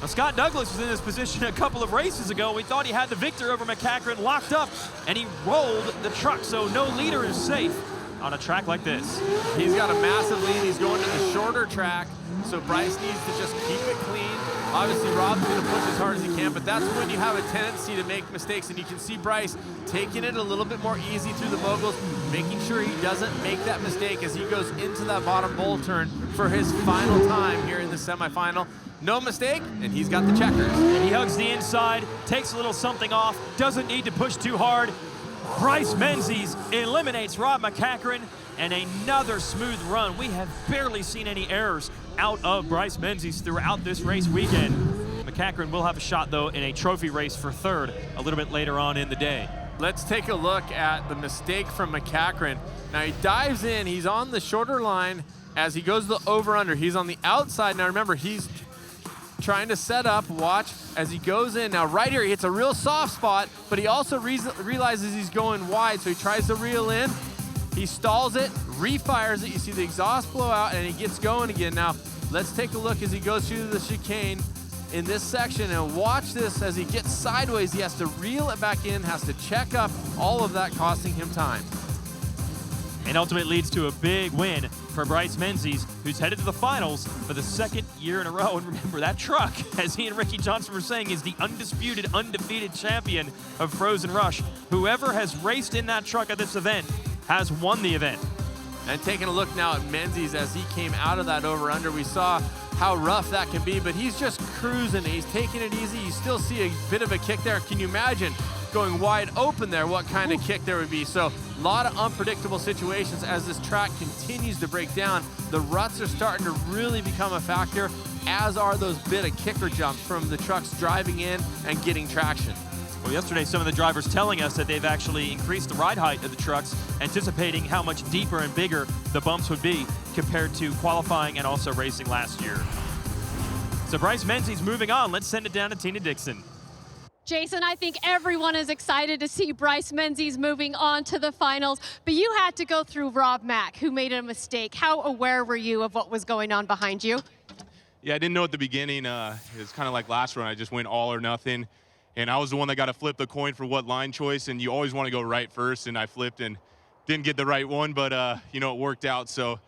Now, Scott Douglas was in this position a couple of races ago. We thought he had the victor over MacCachren locked up, and he rolled the truck, so no leader is safe on a track like this.
He's got a massive lead. He's going to the shorter track, so Bryce needs to just keep it clean. Obviously, Rob's going to push as hard as he can, but that's when you have a tendency to make mistakes, and you can see Bryce taking it a little bit more easy through the moguls, making sure he doesn't make that mistake as he goes into that bottom bowl turn for his final time here in the semifinal. No mistake, and he's got the checkers.
And he hugs the inside, takes a little something off, doesn't need to push too hard. Bryce Menzies eliminates Rob MacCachren, and another smooth run. We have barely seen any errors out of Bryce Menzies throughout this race weekend. MacCachren will have a shot, though, in a trophy race for third a little bit later on in the day.
Let's take a look at the mistake from MacCachren. Now he dives in, he's on the shorter line as he goes the over-under. He's on the outside. Now remember, he's trying to set up, watch as he goes in. Now right here, he hits a real soft spot, but he also realizes he's going wide, so he tries to reel in. He stalls it, refires it. You see the exhaust blow out, and he gets going again. Now, let's take a look as he goes through the chicane in this section, and watch this as he gets sideways. He has to reel it back in, has to check up, all of that costing him time.
And ultimately leads to a big win for Bryce Menzies, who's headed to the finals for the second year in a row. And remember, that truck, as he and Ricky Johnson were saying, is the undisputed, undefeated champion of Frozen Rush. Whoever has raced in that truck at this event has won the event.
And taking a look now at Menzies as he came out of that over-under, we saw how rough that can be, but he's just cruising. He's taking it easy. You still see a bit of a kick there. Can you imagine going wide open there, what kind of kick there would be? So lot of unpredictable situations as this track continues to break down. The ruts are starting to really become a factor, as are those bit of kicker jumps from the trucks driving in and getting traction.
Well, yesterday, some of the drivers telling us that they've actually increased the ride height of the trucks, anticipating how much deeper and bigger the bumps would be compared to qualifying and also racing last year. So Bryce Menzies moving on. Let's send it down to Tina Dixon.
Jason, I think everyone is excited to see Bryce Menzies moving on to the finals, but you had to go through Rob Mack, who made a mistake. How aware were you of what was going on behind you?
Yeah, I didn't know at the beginning. It was kind of like last run. I just went all or nothing. And I was the one that got to flip the coin for what line choice, and you always want to go right first, and I flipped and didn't get the right one, but, you know, it worked out. So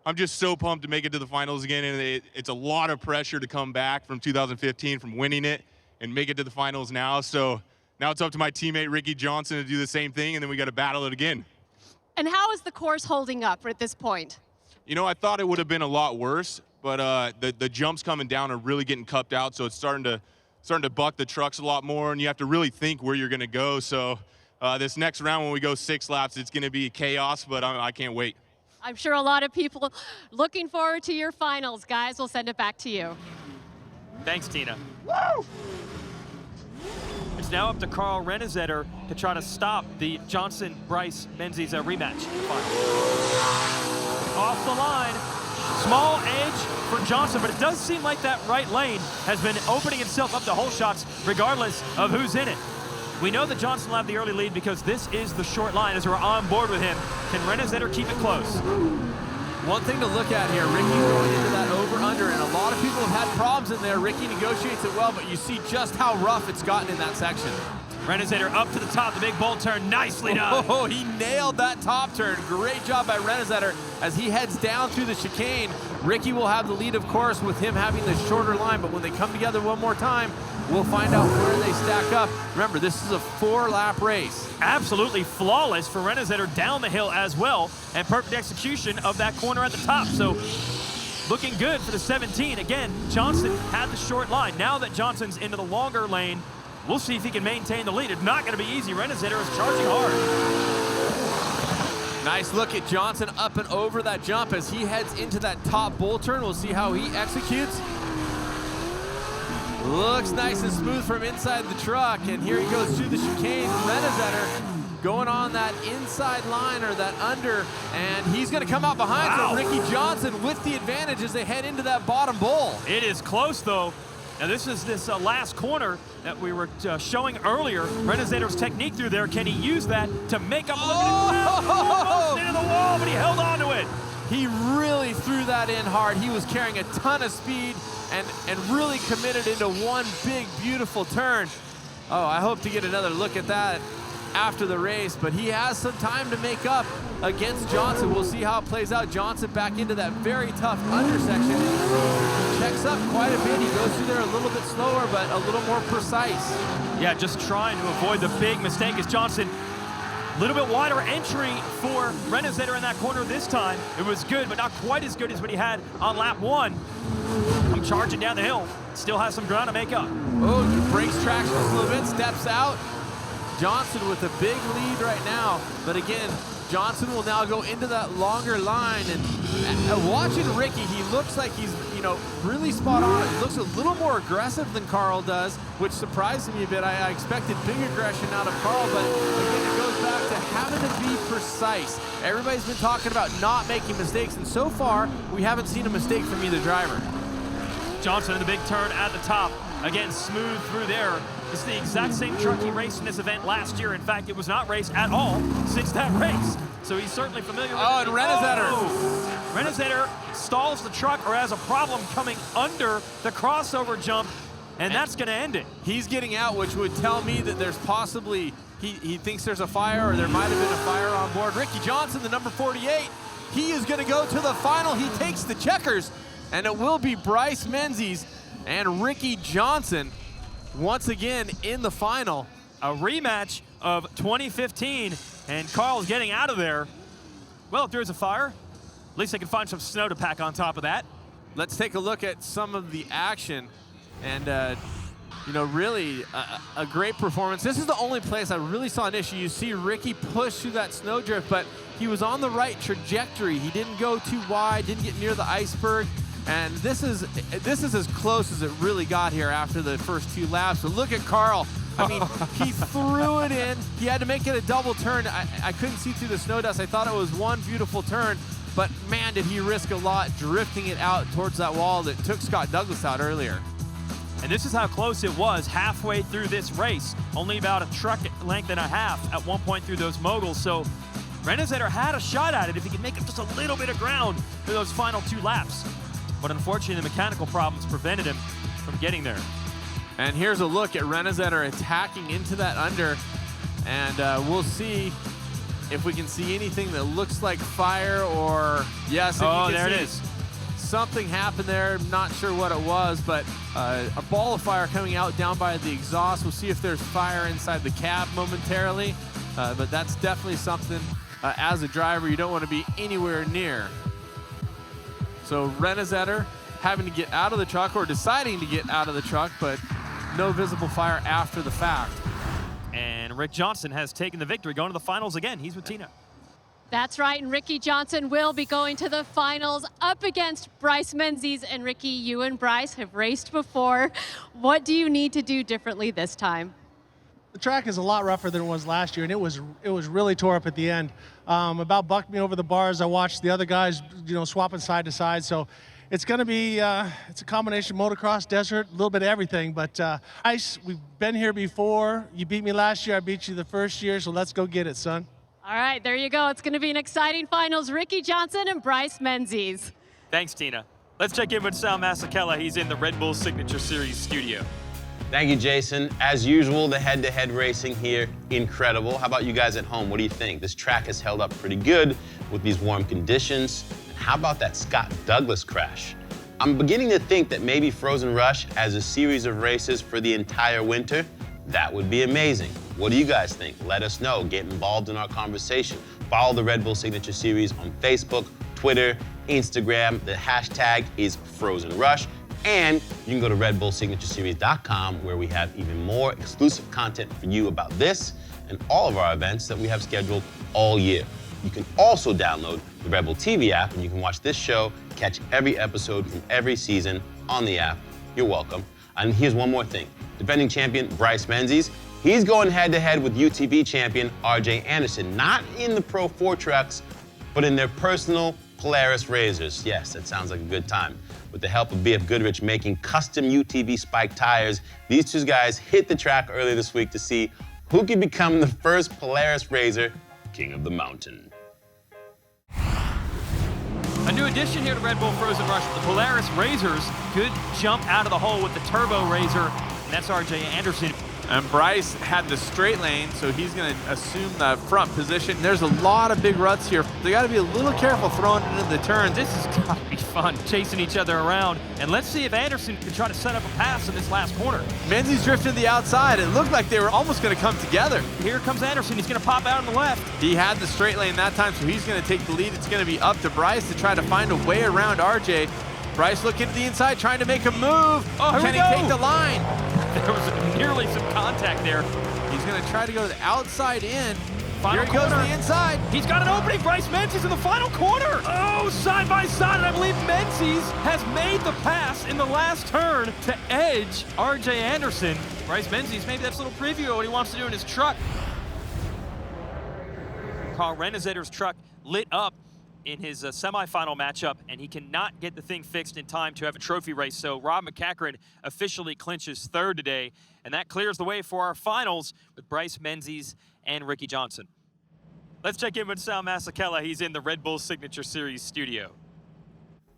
I'm just so pumped to make it to the finals again, and it's a lot of pressure to come back from 2015, from winning it, and make it to the finals now. So now it's up to my teammate Ricky Johnson to do the same thing, and then we got to battle it again.
And how is the course holding up at this point?
You know, I thought it would have been a lot worse, but the jumps coming down are really getting cupped out, so it's starting to buck the trucks a lot more, and you have to really think where you're going to go. So this next round, when we go 6 laps, it's going to be chaos, but I can't wait.
I'm sure a lot of people looking forward to your finals, guys. We'll send it back to you.
Thanks, Tina. Woo! It's now up to Carl Renezeder to try to stop the Johnson-Bryce Menzies rematch. Off the line. Small edge for Johnson, but it does seem like that right lane has been opening itself up to hole shots regardless of who's in it. We know that Johnson will have the early lead because this is the short line as we're on board with him. Can Renezeder keep it close?
One thing to look at here, Ricky going into that over-under, and a lot of people have had problems in there. Ricky negotiates it well, but you see just how rough it's gotten in that section.
Renezeder up to the top, the big bolt turn, nicely done.
Oh, he nailed that top turn. Great job by Renezeder as he heads down through the chicane. Ricky will have the lead, of course, with him having the shorter line, but when they come together one more time, we'll find out where they stack up. Remember, this is a 4-lap race.
Absolutely flawless for Renezeder down the hill as well, and perfect execution of that corner at the top. So looking good for the 17. Again, Johnson had the short line. Now that Johnson's into the longer lane, we'll see if he can maintain the lead. It's not going to be easy. Renezeder is charging hard.
Nice look at Johnson up and over that jump as he heads into that top bull turn. We'll see how he executes. Looks nice and smooth from inside the truck, and here he goes through the chicane. Renezeder going on that inside line or that under, and he's going to come out behind. Wow. So Ricky Johnson with the advantage as they head into that bottom bowl.
It is close, though. Now this is this last corner that we were showing earlier. Renezeder's technique through there. Can he use that to make up a little bit? Almost into the wall, but he held on to it.
He really threw that in hard. He was carrying a ton of speed and really committed into one big, beautiful turn. Oh, I hope to get another look at that after the race, but he has some time to make up against Johnson. We'll see how it plays out. Johnson back into that very tough undersection. Checks up quite a bit. He goes through there a little bit slower, but a little more precise.
Yeah, just trying to avoid the big mistake as Johnson. A little bit wider entry for Renezeder in that corner this time. It was good, but not quite as good as what he had on lap 1. I'm charging down the hill. Still has some ground to make up.
Oh, he breaks traction just a little bit, steps out. Johnson with a big lead right now, but again, Johnson will now go into that longer line, and watching Ricky, he looks like he's, you know, really spot on. He looks a little more aggressive than Carl does, which surprised me a bit. I expected big aggression out of Carl, but again, it goes back to having to be precise. Everybody's been talking about not making mistakes, and so far, we haven't seen a mistake from either driver.
Johnson in the big turn at the top. Again, smooth through there. It's the exact same truck he raced in this event last year. In fact, it was not raced at all since that race. So he's certainly familiar with it.
Oh, and Renezeder.
Oh! Renezeder stalls the truck or has a problem coming under the crossover jump, and that's going to end it.
He's getting out, which would tell me that there's possibly, he thinks there's a fire, or there might have been a fire on board. Ricky Johnson, the number 48, he is going to go to the final. He takes the checkers, and it will be Bryce Menzies and Ricky Johnson once again in the final.
A rematch of 2015, and Carl's getting out of there. Well, if there's a fire, at least they can find some snow to pack on top of that.
Let's take a look at some of the action. And You know, really a great performance. This is the only place I really saw an issue. You see Ricky push through that snowdrift, but he was on the right trajectory. He didn't go too wide, didn't get near the iceberg. And this is as close as it really got here after the first 2 laps. But look at Carl. I mean, he threw it in. He had to make it a double turn. I couldn't see through the snow dust. I thought it was one beautiful turn, but man, did he risk a lot drifting it out towards that wall that took Scott Douglas out earlier.
And this is how close it was halfway through this race. Only about a truck length and a half at one point through those moguls. So Renezeder had a shot at it if he could make up just a little bit of ground for those final 2 laps. But unfortunately, the mechanical problems prevented him from getting there.
And here's a look at Renezeder attacking into that under. And we'll see if we can see anything that looks like fire or, yes,
oh, there it is.
Something happened there, not sure what it was, but a ball of fire coming out down by the exhaust. We'll see if there's fire inside the cab momentarily, but that's definitely something as a driver you don't want to be anywhere near. So Renezeder having to get out of the truck or deciding to get out of the truck, but no visible fire after the fact.
And Rick Johnson has taken the victory, going to the finals again. He's with Tina.
That's right, and Ricky Johnson will be going to the finals up against Bryce Menzies. And Ricky, you and Bryce have raced before. What do you need to do differently this time?
The track is a lot rougher than it was last year, and it was really tore up at the end. About bucked me over the bars. I watched the other guys, swapping side to side. So it's going to be it's a combination motocross, desert, a little bit of everything. But ice, we've been here before. You beat me last year. I beat you the first year. So let's go get it, son.
All right, there you go. It's going to be an exciting finals. Ricky Johnson and Bryce Menzies.
Thanks, Tina. Let's check in with Sal Masekela. He's in the Red Bull Signature Series studio.
Thank you, Jason. As usual, the head-to-head racing here, incredible. How about you guys at home? What do you think? This track has held up pretty good with these warm conditions. And how about that Scott Douglas crash? I'm beginning to think that maybe Frozen Rush has a series of races for the entire winter. That would be amazing. What do you guys think? Let us know. Get involved in our conversation. Follow the Red Bull Signature Series on Facebook, Twitter, Instagram. The hashtag is Frozen Rush. And you can go to RedBullSignatureSeries.com where we have even more exclusive content for you about this and all of our events that we have scheduled all year. You can also download the Red Bull TV app and you can watch this show, catch every episode from every season on the app. You're welcome. And here's one more thing. Defending champion Bryce Menzies, he's going head-to-head with UTV champion RJ Anderson, not in the Pro 4 trucks, but in their personal Polaris Razors. Yes, that sounds like a good time. With the help of BF Goodrich making custom UTV spike tires, these 2 guys hit the track earlier this week to see who can become the first Polaris Razor King of the Mountain.
A new addition here to Red Bull Frozen Rush, the Polaris Razors. Good jump out of the hole with the Turbo Razor, and that's RJ Anderson.
And Bryce had the straight lane, so he's going to assume the front position. There's a lot of big ruts here. They got to be a little careful throwing it into the turns.
This has got to be fun, chasing each other around. And let's see if Anderson can try to set up a pass in this last corner.
Menzies drifted the outside. It looked like they were almost going to come together.
Here comes Anderson. He's going to pop out on the left.
He had the straight lane that time, so he's going to take the lead. It's going to be up to Bryce to try to find a way around RJ. Bryce looking to the inside, trying to make a move.
Oh,
can he take the line?
There was nearly some contact there.
He's going to try to go to the outside in.
Final
Here he goes to the inside.
He's got an opening. Bryce Menzies in the final corner. Oh, side by side. And I believe Menzies has made the pass in the last turn to edge RJ Anderson. Bryce Menzies, maybe that's a little preview of what he wants to do in his truck. Carl Renezeder's truck lit up in his semifinal matchup, and he cannot get the thing fixed in time to have a trophy race. So Rob MacCachren officially clinches third today, and that clears the way for our finals with Bryce Menzies and Ricky Johnson. Let's check in with Sal Masekela. He's in the Red Bull Signature Series studio.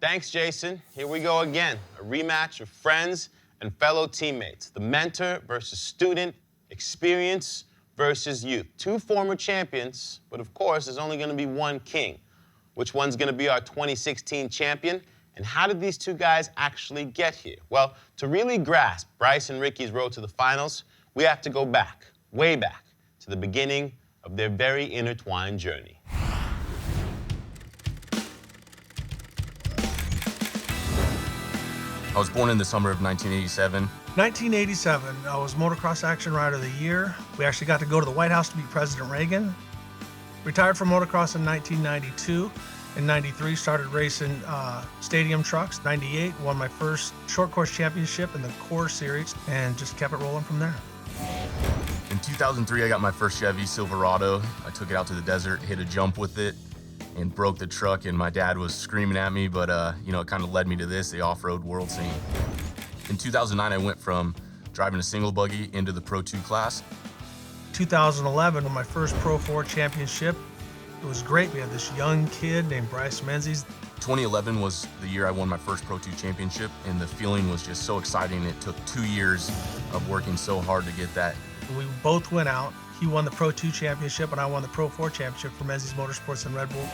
Thanks, Jason. Here we go again. A rematch of friends and fellow teammates. The mentor versus student, experience versus youth. 2 former champions, but of course, there's only going to be one king. Which one's going to be our 2016 champion? And how did these 2 guys actually get here? Well, to really grasp Bryce and Ricky's road to the finals, we have to go back, way back, to the beginning of their very intertwined journey.
I was born in the summer of 1987.
1987, I was Motocross Action Rider of the Year. We actually got to go to the White House to meet President Reagan. Retired from motocross in 1992. In 93, started racing stadium trucks. 98, won my first short course championship in the Core Series, and just kept it rolling from there.
In 2003, I got my first Chevy Silverado. I took it out to the desert, hit a jump with it, and broke the truck, and my dad was screaming at me, but you know, it kind of led me to this, the off-road world scene. In 2009, I went from driving a single buggy into the Pro 2 class.
2011, won my first Pro 4 championship. It was great. We had this young kid named Bryce Menzies.
2011 was the year I won my first Pro 2 championship, and the feeling was just so exciting. It took 2 years of working so hard to get that.
We both went out. He won the Pro 2 championship, and I won the Pro 4 championship for Menzies Motorsports and Red Bull.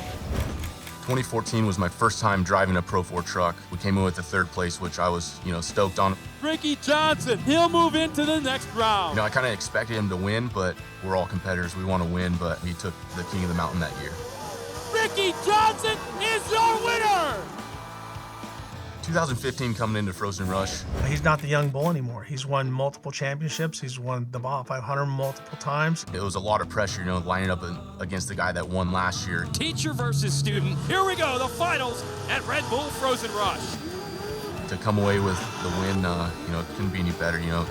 2014 was my first time driving a Pro 4 truck. We came in with the 3rd place, which I was, you know, stoked on.
Ricky Johnson, he'll move into the next round.
You know, I kind of expected him to win, but we're all competitors. We want to win, but he took the King of the Mountain that year.
Ricky Johnson is your winner!
2015 coming into Frozen Rush.
He's not the young bull anymore. He's won multiple championships. He's won the Baja 500 multiple times.
It was a lot of pressure, you know, lining up against the guy that won last year.
Teacher versus student. Here we go, the finals at Red Bull Frozen Rush.
To come away with the win, you know, it couldn't be any better, you know.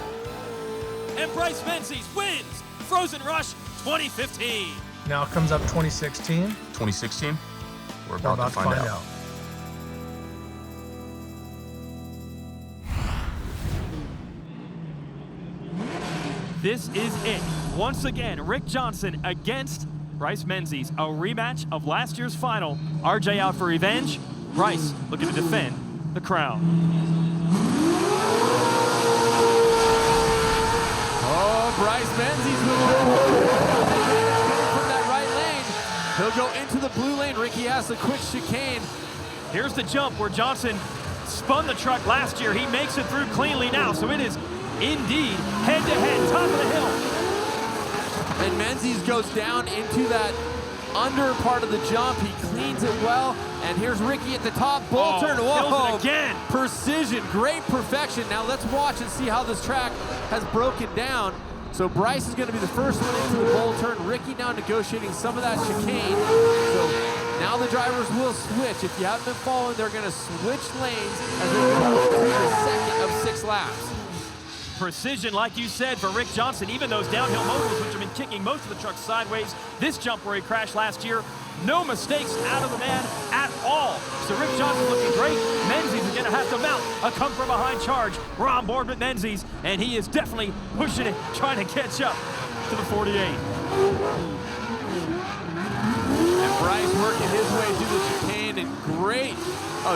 And Bryce Menzies wins Frozen Rush 2015.
Now comes up 2016.
2016, we're about to find out.
This is it. Once again, Rick Johnson against Bryce Menzies. A rematch of last year's final. RJ out for revenge. Bryce looking to defend the crown.
Oh, Bryce Menzies from that right lane. He'll go into the blue lane. Ricky has a quick chicane.
Here's the jump where Johnson spun the truck last year. He makes it through cleanly now, so it is indeed head-to-head, top of the hill.
And Menzies goes down into that under part of the jump. He cleans it well. And here's Ricky at the top. Bull turn. Whoa!
Again.
Precision, great perfection. Now let's watch and see how this track has broken down. So Bryce is going to be the first one into the bull turn. Ricky now negotiating some of that chicane. So now the drivers will switch. If you haven't been following, they're going to switch lanes as they go into the second of 6 laps.
Precision, like you said, for Rick Johnson. Even those downhill moguls, which have been kicking most of the trucks sideways. This jump where he crashed last year, no mistakes out of the man at all. So Rick Johnson looking great. Menzies is going to have to mount a come-from-behind charge. We're on board with Menzies, and he is definitely pushing it, trying to catch up to the 48.
And Bryce working his way through the chicane, and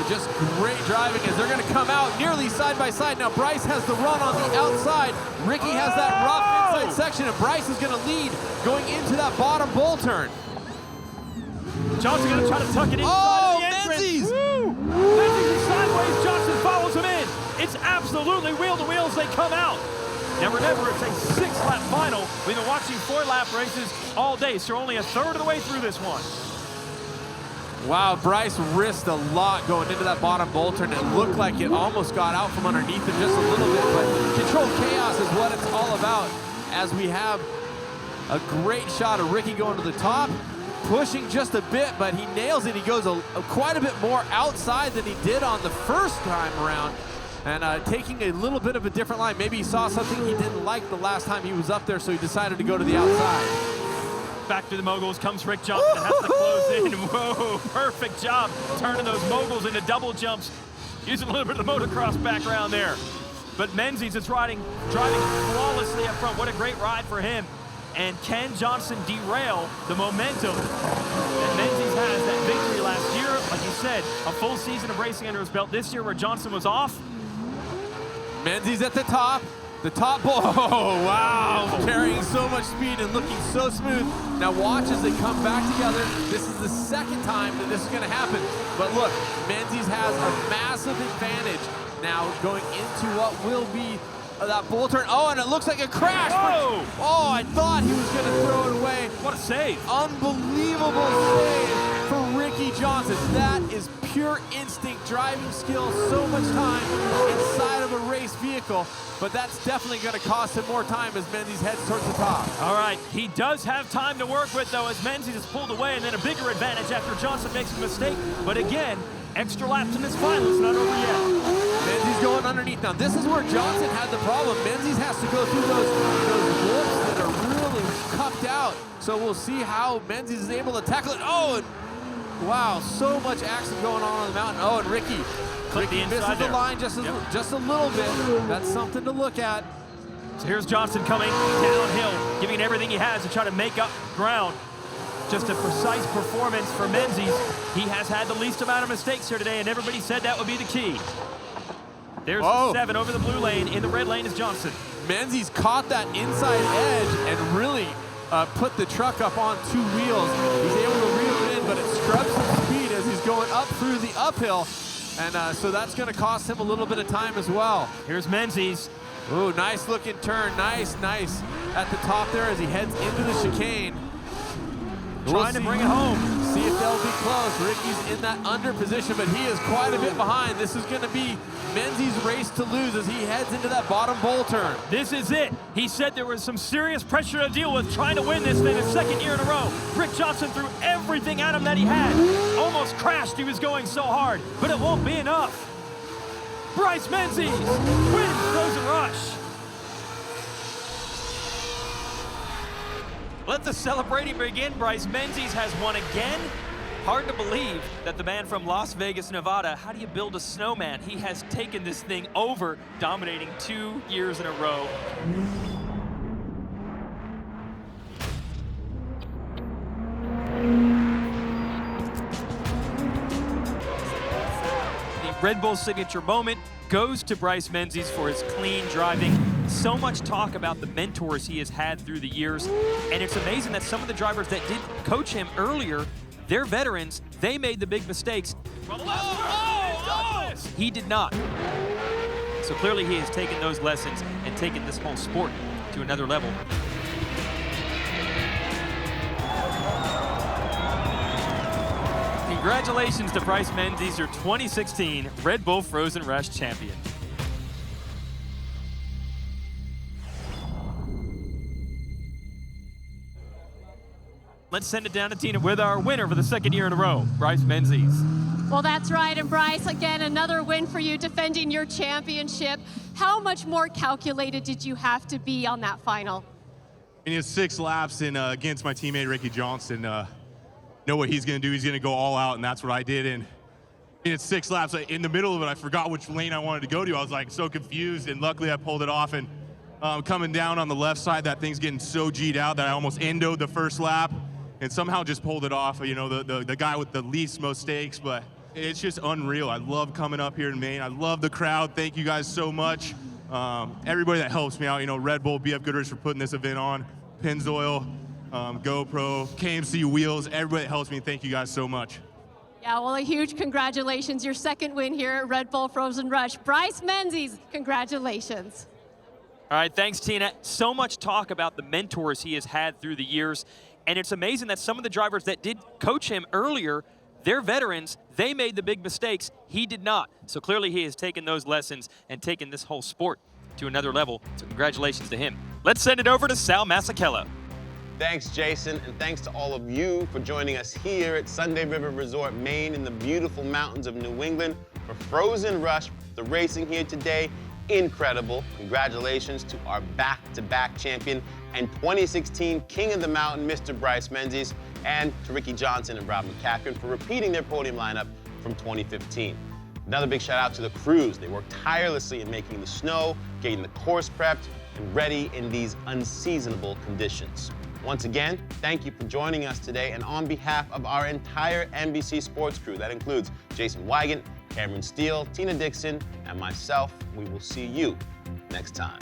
just great driving as they're going to come out nearly side by side. Now Bryce has the run on the outside. Ricky has that rough inside section, and Bryce is going to lead going into that bottom bull turn.
Johnson going to try to tuck it inside of the entrance.
Menzies!
Menzies is sideways. Johnson follows him in. It's absolutely wheel-to-wheel as they come out. Now remember, it's a 6-lap final. We've been watching 4-lap races all day, so we're only a third of the way through this one.
Wow, Bryce risked a lot going into that bottom bull turn. It looked like it almost got out from underneath him just a little bit, but controlled chaos is what it's all about, as we have a great shot of Ricky going to the top, pushing just a bit, but he nails it. He goes quite a bit more outside than he did on the first time around, and taking a little bit of a different line. Maybe he saw something he didn't like the last time he was up there, so he decided to go to the outside.
Back to the moguls comes Rick Johnson, has to close in. Whoa, perfect job turning those moguls into double jumps, using a little bit of the motocross background there. But Menzies is driving flawlessly up front. What a great ride for him. And can Johnson derail the momentum that Menzies has that victory last year? Like you said, a full season of racing under his belt. This year where Johnson was off.
Menzies at the top. The top bull, oh, wow, carrying so much speed and looking so smooth. Now watch as they come back together. This is the second time that this is gonna happen. But look, Menzies has a massive advantage now going into what will be that bull turn. Oh, and it looks like a crash.
Whoa.
Oh, I thought he was gonna throw it away.
What a save.
Unbelievable save for Ricky Ricky Johnson. That is pure instinct, driving skill, so much time inside of a race vehicle, but that's definitely going to cost him more time as Menzies heads towards the top.
All right, he does have time to work with, though, as Menzies is pulled away, and then a bigger advantage after Johnson makes a mistake. But again, extra laps in this final. It's not over yet.
Menzies going underneath. Now, this is where Johnson had the problem. Menzies has to go through those whoops that are really cuffed out. So we'll see how Menzies is able to tackle it. Oh, and wow, so much action going on the mountain. Oh, and Ricky misses the line just a little bit. That's something to look at.
So here's Johnson coming downhill, giving everything he has to try to make up ground. Just a precise performance for Menzies. He has had the least amount of mistakes here today, and everybody said that would be the key. There's the 7 over the blue lane. In the red lane is Johnson.
Menzies caught that inside edge and really put the truck up on 2 wheels. He's able to reel it in, but it scrubs some speed as he's going up through the uphill. And so that's going to cost him a little bit of time as well.
Here's Menzies.
Ooh, nice looking turn. Nice at the top there as he heads into the chicane.
Trying to bring it home.
See if they'll be close. Ricky's in that under position, but he is quite a bit behind. This is going to be Menzies' race to lose as he heads into that bottom bowl turn.
This is it. He said there was some serious pressure to deal with trying to win this thing his second year in a row. Rick Johnson threw everything at him that he had. Almost crashed. He was going so hard, but it won't be enough. Bryce Menzies wins Frozen Rush. Let the celebrating begin. Bryce Menzies has won again. Hard to believe that the man from Las Vegas, Nevada, how do you build a snowman? He has taken this thing over, dominating 2 years in a row. The Red Bull signature moment goes to Bryce Menzies for his clean driving. So much talk about the mentors he has had through the years, and it's amazing that some of the drivers that did coach him earlier, they're veterans, they made the big mistakes. He did not. So clearly he has taken those lessons and taken this whole sport to another level. Congratulations to Bryce Menzies, your 2016 Red Bull Frozen Rush champion. Let's send it down to Tina with our winner for the second year in a row, Bryce Menzies.
Well, that's right. And Bryce, again, another win for you, defending your championship. How much more calculated did you have to be on that final?
And he has 6 laps and against my teammate Ricky Johnson. Know what he's going to do. He's going to go all out, and that's what I did. And it's 6 laps. In the middle of it, I forgot which lane I wanted to go to. I was like so confused, and luckily I pulled it off. And coming down on the left side, that thing's getting so G'd out that I almost endoed the first lap and somehow just pulled it off. You know, the guy with the least mistakes, but it's just unreal. I love coming up here in Maine. I love the crowd. Thank you guys so much. Everybody that helps me out, you know, Red Bull, BF Goodrich for putting this event on, Pennzoil, GoPro, KMC Wheels, everybody that helps me, thank you guys so much.
Yeah, well, a huge congratulations. Your second win here at Red Bull Frozen Rush. Bryce Menzies, congratulations.
All right, thanks, Tina. So much talk about the mentors he has had through the years, and it's amazing that some of the drivers that did coach him earlier, they're veterans, they made the big mistakes, he did not. So clearly he has taken those lessons and taken this whole sport to another level. So congratulations to him. Let's send it over to Sal Masekela.
Thanks, Jason, and thanks to all of you for joining us here at Sunday River Resort, Maine, in the beautiful mountains of New England for Frozen Rush. The racing here today, incredible. Congratulations to our back-to-back champion and 2016 King of the Mountain, Mr. Bryce Menzies, and to Ricky Johnson and Rob MacCachren for repeating their podium lineup from 2015. Another big shout out to the crews. They worked tirelessly in making the snow, getting the course prepped, and ready in these unseasonable conditions. Once again, thank you for joining us today, and on behalf of our entire NBC Sports crew, that includes Jason Wygant, Cameron Steele, Tina Dixon, and myself, we will see you next time.